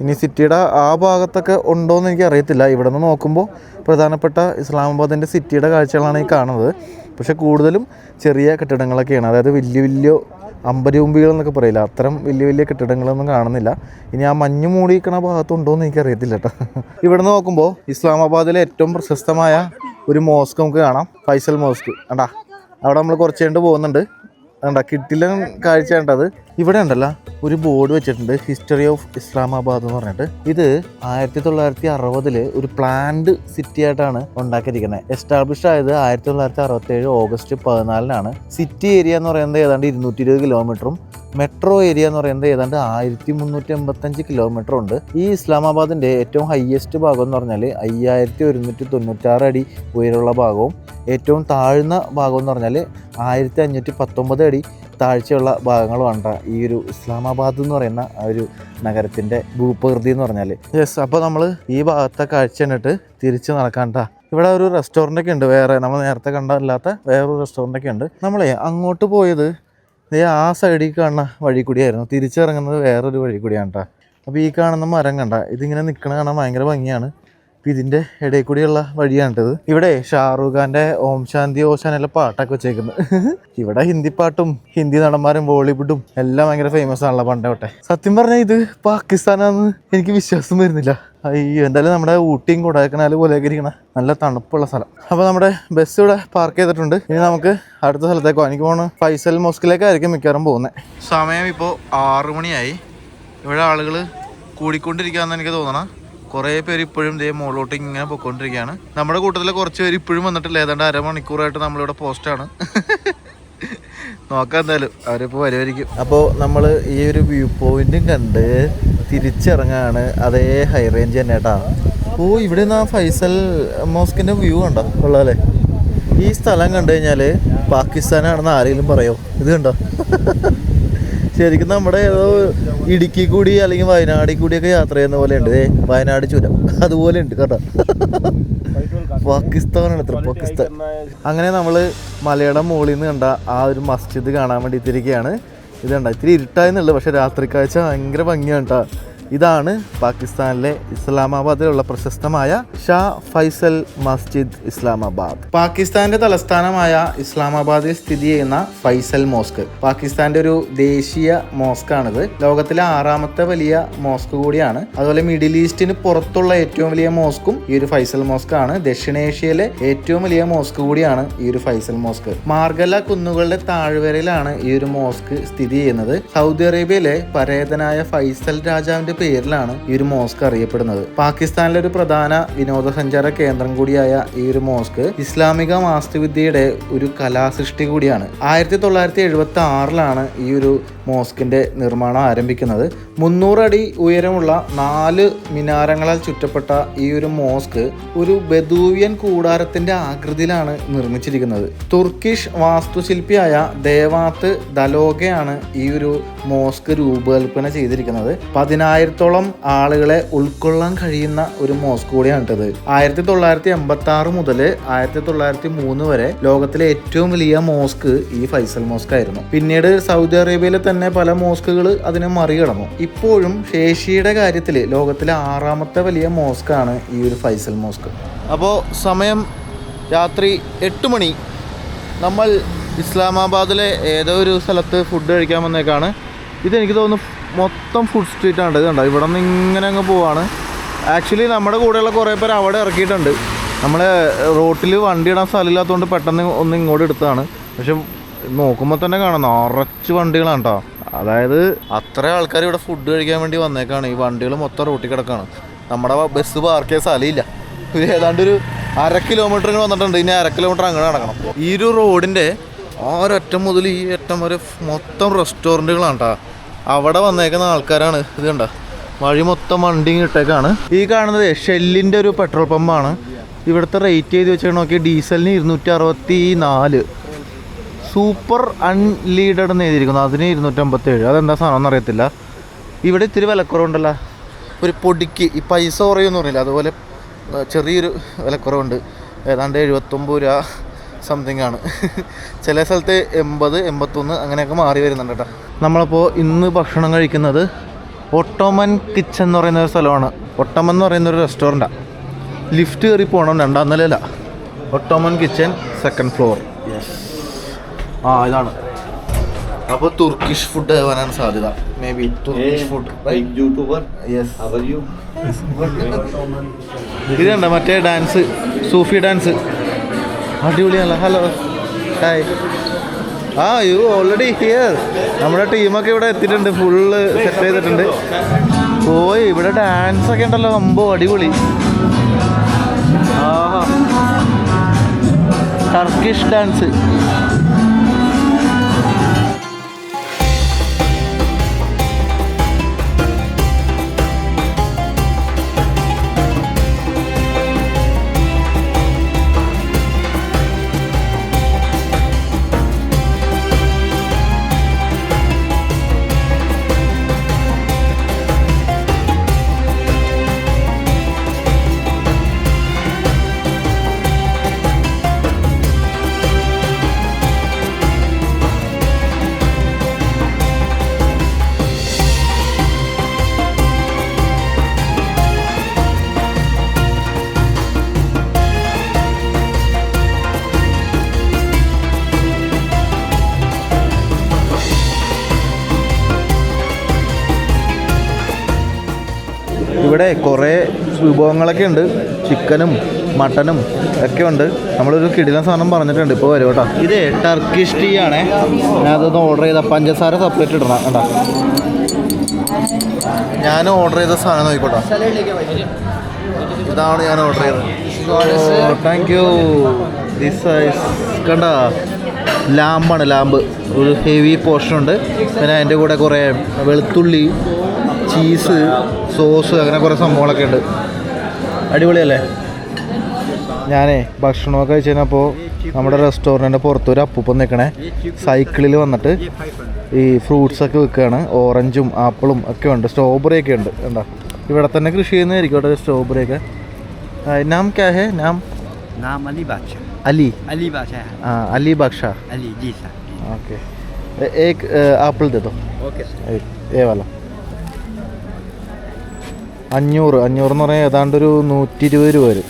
ഇനി സിറ്റിയുടെ ആ ഭാഗത്തൊക്കെ ഉണ്ടോയെന്ന് എനിക്ക് അറിയത്തില്ല. ഇവിടെ നിന്ന് നോക്കുമ്പോൾ പ്രധാനപ്പെട്ട ഇസ്ലാമാബാദിൻ്റെ സിറ്റിയുടെ കാഴ്ചകളാണ് ഈ കാണുന്നത്. പക്ഷേ കൂടുതലും ചെറിയ കെട്ടിടങ്ങളൊക്കെയാണ്. അതായത് വലിയ അമ്പരൂമ്പികൾ എന്നൊക്കെ പറയില്ല, അത്തരം വലിയ കെട്ടിടങ്ങളൊന്നും കാണുന്നില്ല. ഇനി ആ മഞ്ഞ് മൂടിയിരിക്കണ ഭാഗത്തുണ്ടോയെന്ന് എനിക്കറിയത്തില്ല കേട്ടോ. ഇവിടെ നോക്കുമ്പോൾ ഇസ്ലാമാബാദിലെ ഏറ്റവും പ്രശസ്തമായ ഒരു മോസ്ക് നമുക്ക് കാണാം, ഫൈസൽ മോസ്ക്. കണ്ടാ, അവിടെ നമ്മൾ കുറച്ച് കഴിഞ്ഞിട്ട് പോകുന്നുണ്ട്. വേണ്ട കിട്ടില്ല കാഴ്ച വേണ്ടത്. ഇവിടെ ഉണ്ടല്ലോ ഒരു ബോർഡ് വെച്ചിട്ടുണ്ട്, ഹിസ്റ്ററി ഓഫ് ഇസ്ലാമാബാദ് എന്ന് പറഞ്ഞിട്ട്. ഇത് 1960 ഒരു പ്ലാൻഡ് സിറ്റി ആയിട്ടാണ് ഉണ്ടാക്കിയിരിക്കുന്നത്. എസ്റ്റാബ്ലിഷ് ആയത് 1967 ഓഗസ്റ്റ് 14 സിറ്റി ഏരിയ എന്ന് പറയുന്നത് ഏതാണ്ട് 220 കിലോമീറ്ററും മെട്രോ ഏരിയ എന്ന് പറയുന്നത് ഏതാണ്ട് 1385 കിലോമീറ്റർ ഉണ്ട്. ഈ ഇസ്ലാമാബാദിൻ്റെ ഏറ്റവും ഹയ്യസ്റ്റ് ഭാഗം എന്ന് പറഞ്ഞാൽ 5196 അടി ഉയരമുള്ള ഭാഗവും ഏറ്റവും താഴ്ന്ന ഭാഗം എന്ന് പറഞ്ഞാൽ 1519 അടി താഴ്ചയുള്ള ഭാഗങ്ങളുമാണ് ഈ ഒരു ഇസ്ലാമാബാദ് എന്ന് പറയുന്ന ആ ഒരു നഗരത്തിൻ്റെ ഭൂപ്രകൃതി എന്ന് പറഞ്ഞാൽ. യെസ്, അപ്പോൾ നമ്മൾ ഈ ഭാഗത്തെ കാഴ്ച കണ്ടിട്ട് തിരിച്ച് നടക്കാണ്ട. ഇവിടെ ഒരു റെസ്റ്റോറൻ്റൊക്കെ ഉണ്ട്, വേറെ നമ്മൾ നേരത്തെ കണ്ടല്ലാത്ത വേറൊരു റെസ്റ്റോറൻ്റൊക്കെ ഉണ്ട്. നമ്മളെ അങ്ങോട്ട് പോയത് ആ സൈഡിൽ കാണുന്ന വഴി കൂടിയായിരുന്നു, തിരിച്ചിറങ്ങുന്നത് വേറൊരു വഴി കൂടിയാണ് കേട്ടോ. അപ്പോൾ ഈ കാണുന്ന മരം കണ്ട, ഇതിങ്ങനെ നിൽക്കണ കാണാൻ ഭയങ്കര ഭംഗിയാണ്. അപ്പോൾ ഇതിൻ്റെ ഇടയിൽ കൂടിയുള്ള വഴിയാണിട്ടത്. ഇവിടെ ഷാറൂഖ് ഖാൻ്റെ ഓം ശാന്തി ഓശാനെല്ലാം പാട്ടൊക്കെ വെച്ചേക്കുന്നത്. ഇവിടെ ഹിന്ദി പാട്ടും ഹിന്ദി നടന്മാരും ബോളിവുഡും എല്ലാം ഭയങ്കര ഫേമസ് ആണല്ലോ പണ്ടേ തൊട്ടെ. സത്യം പറഞ്ഞാൽ ഇത് പാകിസ്ഥാനാണെന്ന് എനിക്ക് വിശ്വാസം വരുന്നില്ല. അയ്യോ, എന്തായാലും നമ്മുടെ ഊട്ടിയും കൊടൈക്കനാൽ പോലെയൊക്കെ ഇരിക്കണം, നല്ല തണുപ്പുള്ള സ്ഥലം. അപ്പോൾ നമ്മുടെ ബസ് ഇവിടെ പാർക്ക് ചെയ്തിട്ടുണ്ട്. ഇനി നമുക്ക് അടുത്ത സ്ഥലത്തേക്ക് പോകാം. എനിക്ക് പോകുന്നത് ഫൈസൽ മോസ്കിലേക്കായിരിക്കും മിക്കവാറും പോകുന്നത്. സമയം ഇപ്പോൾ 6 മണിയായി. ഇവിടെ ആളുകൾ കൂടിക്കൊണ്ടിരിക്കുകയെന്ന് എനിക്ക് തോന്നണം. കുറേ പേര് ഇപ്പോഴും ഇതേ മുകളിലോട്ട് ഇങ്ങനെ പൊയ്ക്കൊണ്ടിരിക്കുകയാണ്. നമ്മുടെ കൂട്ടത്തിൽ കുറച്ച് പേര് ഇപ്പോഴും വന്നിട്ടില്ല. ഏതാണ്ട് അരമണിക്കൂറായിട്ട് നമ്മളിവിടെ പോസ്റ്റാണ്. നോക്കാം, എന്തായാലും അവരിപ്പോൾ വരുമായിരിക്കും. അപ്പോൾ നമ്മൾ ഈ ഒരു വ്യൂ പോയിന്റും കണ്ട് തിരിച്ചിറങ്ങാണ്. അതേ ഹൈ റേഞ്ച് തന്നെ കേട്ടാ. ഓ, ഇവിടെ നിന്ന് ആ ഫൈസൽ മോസ്കിൻ്റെ വ്യൂ കണ്ടോ, കൊള്ളാമല്ലേ? ഈ സ്ഥലം കണ്ടു കഴിഞ്ഞാൽ പാകിസ്ഥാനാണെന്ന് ആരെങ്കിലും പറയോ? ഇത് കണ്ടോ? ശരിക്കും നമ്മുടെ ഏതോ ഇടുക്കി കൂടി അല്ലെങ്കിൽ വയനാടിൽ കൂടിയൊക്കെ യാത്ര ചെയ്യുന്ന പോലെ ഉണ്ട്. വയനാട് ചുരം അതുപോലെ ഉണ്ട് കേട്ടോ. പാകിസ്ഥാനാണ് ഇത്ര, പാകിസ്ഥാൻ. അങ്ങനെ നമ്മൾ മലയുടെ മുകളിൽ നിന്ന് കണ്ട ആ ഒരു മസ്ജിദ് കാണാൻ വേണ്ടി തിരികെയാണ്. ഇത് കണ്ട, ഇത്തിരി ഇരുട്ടായെന്നുള്ളു, പക്ഷെ രാത്രി കാഴ്ച ഭയങ്കര ഭംഗിയാണ് കേട്ടോ. ഇതാണ് പാകിസ്ഥാനിലെ ഇസ്ലാമാബാദിലുള്ള പ്രശസ്തമായ ഷാ ഫൈസൽ മസ്ജിദ് ഇസ്ലാമാബാദ്. പാകിസ്ഥാന്റെ തലസ്ഥാനമായ ഇസ്ലാമാബാദിൽ സ്ഥിതി ചെയ്യുന്ന ഫൈസൽ മോസ്ക് പാകിസ്ഥാന്റെ ഒരു ദേശീയ മോസ്കാണിത്. ലോകത്തിലെ 6ാമത്തെ വലിയ മോസ്ക് കൂടിയാണ്. അതുപോലെ മിഡിൽ ഈസ്റ്റിന് പുറത്തുള്ള ഏറ്റവും വലിയ മോസ്കും ഈ ഒരു ഫൈസൽ മോസ്ക് ആണ്. ദക്ഷിണേഷ്യയിലെ ഏറ്റവും വലിയ മോസ്ക് കൂടിയാണ് ഈ ഒരു ഫൈസൽ മോസ്ക്. മാർഗല കുന്നുകളുടെ താഴ്വരയിലാണ് ഈ ഒരു മോസ്ക് സ്ഥിതി ചെയ്യുന്നത്. സൗദി അറേബ്യയിലെ പരേതനായ ഫൈസൽ രാജാവിന്റെ പേരിലാണ് ഈ ഒരു മോസ്ക് അറിയപ്പെടുന്നത്. പാകിസ്ഥാനിലെ ഒരു പ്രധാന വിനോദസഞ്ചാര കേന്ദ്രം കൂടിയായ ഈ ഒരു മോസ്ക് ഇസ്ലാമിക വാസ്തുവിദ്യയുടെ ഒരു കലാസൃഷ്ടി കൂടിയാണ്. 1976 ഈ ഒരു മോസ്കിന്റെ നിർമ്മാണം ആരംഭിക്കുന്നത്. 300 അടി ഉയരമുള്ള 4 മിനാരങ്ങളാൽ ചുറ്റപ്പെട്ട ഈ ഒരു മോസ്ക് ഒരു ബദൂവിയൻ കൂടാരത്തിന്റെ ആകൃതിയിലാണ് നിർമ്മിച്ചിരിക്കുന്നത്. തുർക്കിഷ് വാസ്തുശില്പിയായ ദേവാത്ത് ദലോഗയാണ് ഈ ഒരു മോസ്ക് രൂപകൽപ്പന ചെയ്തിരിക്കുന്നത്. 10,000-ഓളം ആളുകളെ ഉൾക്കൊള്ളാൻ കഴിയുന്ന ഒരു മോസ്ക് കൂടിയാണിട്ടത്. 1986 മുതൽ 1903 വരെ ലോകത്തിലെ ഏറ്റവും വലിയ മോസ്ക് ഈ ഫൈസൽ മോസ്ക് ആയിരുന്നു. പിന്നീട് സൗദി അറേബ്യയിലെ തന്നെ പല മോസ്കുകൾ അതിനെ മറികടന്നു. ഇപ്പോഴും ശേഷിയുടെ കാര്യത്തിൽ ലോകത്തിലെ 6ാമത്തെ വലിയ മോസ്ക് ആണ് ഈ ഒരു ഫൈസൽ മോസ്ക്. അപ്പോൾ സമയം രാത്രി 8 മണി. നമ്മൾ ഇസ്ലാമാബാദിലെ ഏതോ ഒരു സ്ഥലത്ത് ഫുഡ് കഴിക്കാൻ വന്നേക്കാണ്. ഇതെനിക്ക് തോന്നുന്നു മൊത്തം ഫുഡ് സ്ട്രീറ്റാണ്. ഇത് കണ്ടോ, ഇവിടെ നിന്ന് ഇങ്ങനെ അങ്ങ് പോവാണ്. ആക്ച്വലി നമ്മുടെ കൂടെയുള്ള കുറേ പേര് അവിടെ ഇറക്കിയിട്ടുണ്ട്. നമ്മൾ റോട്ടിൽ വണ്ടി ഇടാൻ സ്ഥലമില്ലാത്തതുകൊണ്ട് പെട്ടെന്ന് ഒന്ന് ഇങ്ങോട്ട് എടുത്തതാണ്. പക്ഷെ നോക്കുമ്പോൾ തന്നെ കാണാം നിറച്ച് വണ്ടികളാണ് കേട്ടോ. അതായത് അത്ര ആൾക്കാർ ഇവിടെ ഫുഡ് കഴിക്കാൻ വേണ്ടി വന്നേക്കാണ്. ഈ വണ്ടികൾ മൊത്തം റോട്ടിൽ കിടക്കാണ്. നമ്മുടെ ബസ് പാർക്ക് ചെയ്യാൻ സ്ഥലമില്ല. ഏതാണ്ട് ഒരു 1/2 കിലോമീറ്റർ ഇങ്ങനെ വന്നിട്ടുണ്ട്. ഇനി 1/2 കിലോമീറ്റർ അങ്ങനെ നടക്കണം. ഈ ഒരു റോഡിൻ്റെ ഒരറ്റം മുതൽ ഈ അറ്റം വരെ മൊത്തം റെസ്റ്റോറൻറ്റുകളാണ് കേട്ടോ. അവിടെ വന്നേക്കുന്ന ആൾക്കാരാണ്. ഇത് കണ്ട, വഴി മൊത്തം വണ്ടി ഇട്ടേക്കാണ്. ഈ കാണുന്നത് ഷെല്ലിൻ്റെ ഒരു പെട്രോൾ പമ്പാണ്. ഇവിടുത്തെ റേറ്റ് ചെയ്ത് വെച്ചാൽ നോക്കി ഡീസലിന് 264, സൂപ്പർ അൺലീഡഡ് എന്ന് എഴുതിയിരിക്കുന്നു. അതിന് 257. അതെന്താ സാധനം എന്നറിയത്തില്ല. ഇവിടെ ഇത്തിരി വിലക്കുറവുണ്ടല്ലോ. ഒരു പൊടിക്ക് ഈ പൈസ കുറയുമെന്ന് പറഞ്ഞില്ല, അതുപോലെ ചെറിയൊരു വിലക്കുറവുണ്ട്. ഏതാണ്ട് 79 രൂപ സംതിങ് ആണ്. ചില സ്ഥലത്ത് 80, 81 അങ്ങനെയൊക്കെ മാറി വരുന്നുണ്ട് കേട്ടോ. നമ്മളപ്പോൾ ഇന്ന് ഭക്ഷണം കഴിക്കുന്നത് ഒട്ടോമൻ കിച്ചൻ എന്ന് പറയുന്ന ഒരു സ്ഥലമാണ്. ഒട്ടോമൻ എന്ന് പറയുന്നൊരു റെസ്റ്റോറൻറ്റാണ്. ലിഫ്റ്റ് കയറി പോകണം, 2ാം നിലയില. Ottoman kitchen 2nd floor. ഇതാണ്. അപ്പോൾ തുർക്കിഷ് ഫുഡ് ആവാനാണ് സാധ്യത. Maybe Turkish food. ഇത് കണ്ട മറ്റേ ഡാൻസ്, സൂഫി ഡാൻസ്, അടിപൊളിയല്ല. Hello, hi. Are you already here. നമ്മുടെ ടീമൊക്കെ ഇവിടെ എത്തിയിട്ടുണ്ട്, ഫുള്ള് സെറ്റ് ചെയ്തിട്ടുണ്ട്. പോയി ഇവിടെ ഡാൻസ് ഒക്കെ ഉണ്ടല്ലോ, അമ്പോ അടിപൊളി. ആഹാ, ടർക്കിഷ് ഡാൻസ്. ഇവിടെ കുറേ വിഭവങ്ങളൊക്കെ ഉണ്ട്, ചിക്കനും മട്ടനും ഒക്കെ ഉണ്ട്. നമ്മളൊരു കിടിലൻ സാധനം പറഞ്ഞിട്ടുണ്ട്, ഇപ്പോൾ വരും കേട്ടോ. ഇതേ ടർക്കിഷ് ടീ ആണേ, ഞാൻ അതൊന്ന് ഓർഡർ ചെയ്ത. പഞ്ചസാര സെപ്പറേറ്റ് ഇടണം കേട്ടോ. ഞാൻ ഓർഡർ ചെയ്ത സാധനം നോക്കിക്കോട്ടോ, ഇതാണ് ഞാൻ ഓർഡർ ചെയ്തത്. Thank you. ദിസ് കണ്ട ലാമ്പാണ്, ലാമ്പ്. ഒരു ഹെവി പോർഷൻ ഉണ്ട്. പിന്നെ അതിൻ്റെ കൂടെ കുറേ വെളുത്തുള്ളി, ചീസ്, സോസ്, അങ്ങനെ കുറേ സംഭവങ്ങളൊക്കെ ഉണ്ട്. അടിപൊളിയല്ലേ? ഞാനേ ഭക്ഷണമൊക്കെ കഴിച്ച് കഴിഞ്ഞപ്പോൾ നമ്മുടെ റെസ്റ്റോറൻറ്റിൻ്റെ പുറത്തൊരു അപ്പൂപ്പം നിൽക്കണേ, സൈക്കിളിൽ വന്നിട്ട് ഈ ഫ്രൂട്ട്സൊക്കെ വിൽക്കുകയാണ്. ഓറഞ്ചും ആപ്പിളും ഒക്കെ ഉണ്ട്, സ്ട്രോബെറി ഒക്കെ ഉണ്ട്. കണ്ടോ, ഇവിടെ തന്നെ കൃഷി ചെയ്യുന്നതായിരിക്കും കേട്ടോ സ്ട്രോബെറി ഒക്കെ. നാം ക്യാ ഹേ? നാം अली बादशाह. अली अली बादशाह. हाँ, अली बादशाह. अली जी सर. ओके, एक एप्पल दे दो. Okay sir. ये वाला 500 എന്ന് പറഞ്ഞാൽ ഏതാണ്ട് ഒരു 120 രൂപ വരും.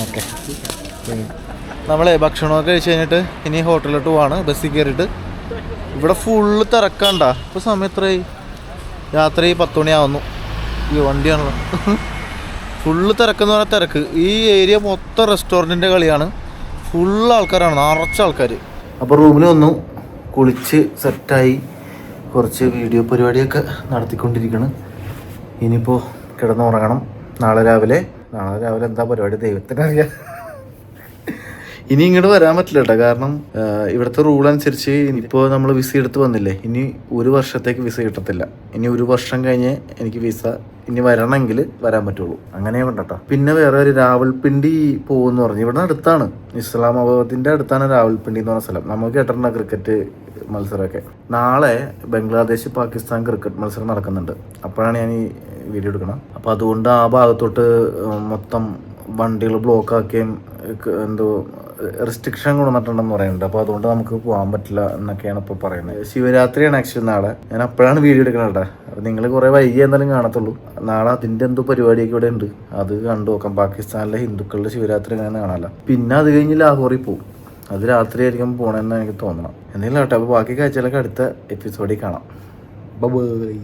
ഓക്കെ, നമ്മളെ ഭക്ഷണമൊക്കെ കഴിച്ച് കഴിഞ്ഞിട്ട് ഇനി ഹോട്ടലിലോട്ട് പോവാണ്. ബസ്സിൽ കയറിയിട്ട് ഇവിടെ ഫുള്ള് തിരക്കണ്ട. ഇപ്പോൾ സമയം എത്രയായി? രാത്രി 10 മണിയാവുന്നു. ഈ വണ്ടിയാണല്ലോ. ഫുള്ള് തിരക്കെന്ന് പറഞ്ഞാൽ തിരക്ക്. ഈ ഏരിയ മൊത്തം റെസ്റ്റോറൻറ്റിൻ്റെ കളിയാണ്. ഫുള്ള് ആൾക്കാരാണ്, നിറച്ച ആൾക്കാർ. അപ്പോൾ റൂമിൽ വന്നു, കുളിച്ച് സെറ്റായി, കുറച്ച് വീഡിയോ പരിപാടിയൊക്കെ നടത്തിക്കൊണ്ടിരിക്കണം. ഇനിയിപ്പോൾ കിടന്നുറങ്ങണം. നാളെ രാവിലെ എന്താ പരിപാടി ദൈവത്തിനറിയാം. ഇനി ഇങ്ങോട്ട് വരാൻ പറ്റില്ല കേട്ടോ, കാരണം ഇവിടുത്തെ റൂൾ അനുസരിച്ച് ഇപ്പോൾ നമ്മൾ വിസ എടുത്ത് വന്നില്ലേ, ഇനി 1 വർഷത്തേക്ക് വിസ കിട്ടത്തില്ല. ഇനി 1 വർഷം കഴിഞ്ഞ് എനിക്ക് വിസ ഇനി വരണമെങ്കിൽ വരാൻ പറ്റുള്ളൂ. അങ്ങനെ വേണ്ടട്ടോ. പിന്നെ വേറെ ഒരു രാവൽപിണ്ടി പോകുമെന്ന് പറഞ്ഞു. ഇവിടെ അടുത്താണ്, ഇസ്ലാമാബാദിൻ്റെ അടുത്താണ് രാവൽപിണ്ടി എന്ന് പറഞ്ഞ സ്ഥലം. നമുക്ക് കേട്ടിട്ടുണ്ട് ക്രിക്കറ്റ് മത്സരമൊക്കെ. നാളെ ബംഗ്ലാദേശ് പാകിസ്ഥാൻ ക്രിക്കറ്റ് മത്സരം നടക്കുന്നുണ്ട്. അപ്പോഴാണ് ഞാൻ ഈ വീഡിയോ എടുക്കണം. അപ്പോൾ അതുകൊണ്ട് ആ ഭാഗത്തോട്ട് മൊത്തം വണ്ടികൾ ബ്ലോക്കാക്കുകയും എന്തോ റെസ്ട്രിക്ഷൻ കൊണ്ടുവന്നിട്ടുണ്ടെന്ന് പറയുന്നുണ്ട്. അപ്പോൾ അതുകൊണ്ട് നമുക്ക് പോകാൻ പറ്റില്ല എന്നൊക്കെയാണ് ഇപ്പോൾ പറയുന്നത്. ശിവരാത്രിയാണ് ആക്ച്വലി നാളെ. ഞാൻ അപ്പോഴാണ് വീഡിയോ എടുക്കുന്നത് കേട്ടോ. അപ്പോൾ നിങ്ങൾ കുറേ വൈകി എന്തായാലും കാണത്തുള്ളൂ. നാളെ അതിൻ്റെ എന്തോ പരിപാടിയൊക്കെ ഇവിടെ ഉണ്ട്, അത് കണ്ടു നോക്കാം. പാകിസ്ഥാനിലെ ഹിന്ദുക്കളുടെ ശിവരാത്രി എങ്ങനെ കാണാമല്ലോ. പിന്നെ അത് കഴിഞ്ഞ് ലാഹോറിൽ പോകും. അത് രാത്രി ആയിരിക്കും പോകണമെന്ന് എനിക്ക് തോന്നണം. എന്തെങ്കിലും കേട്ടോ. അപ്പോൾ ബാക്കി കാഴ്ചകളൊക്കെ അടുത്ത എപ്പിസോഡിൽ കാണാം. ബൈ.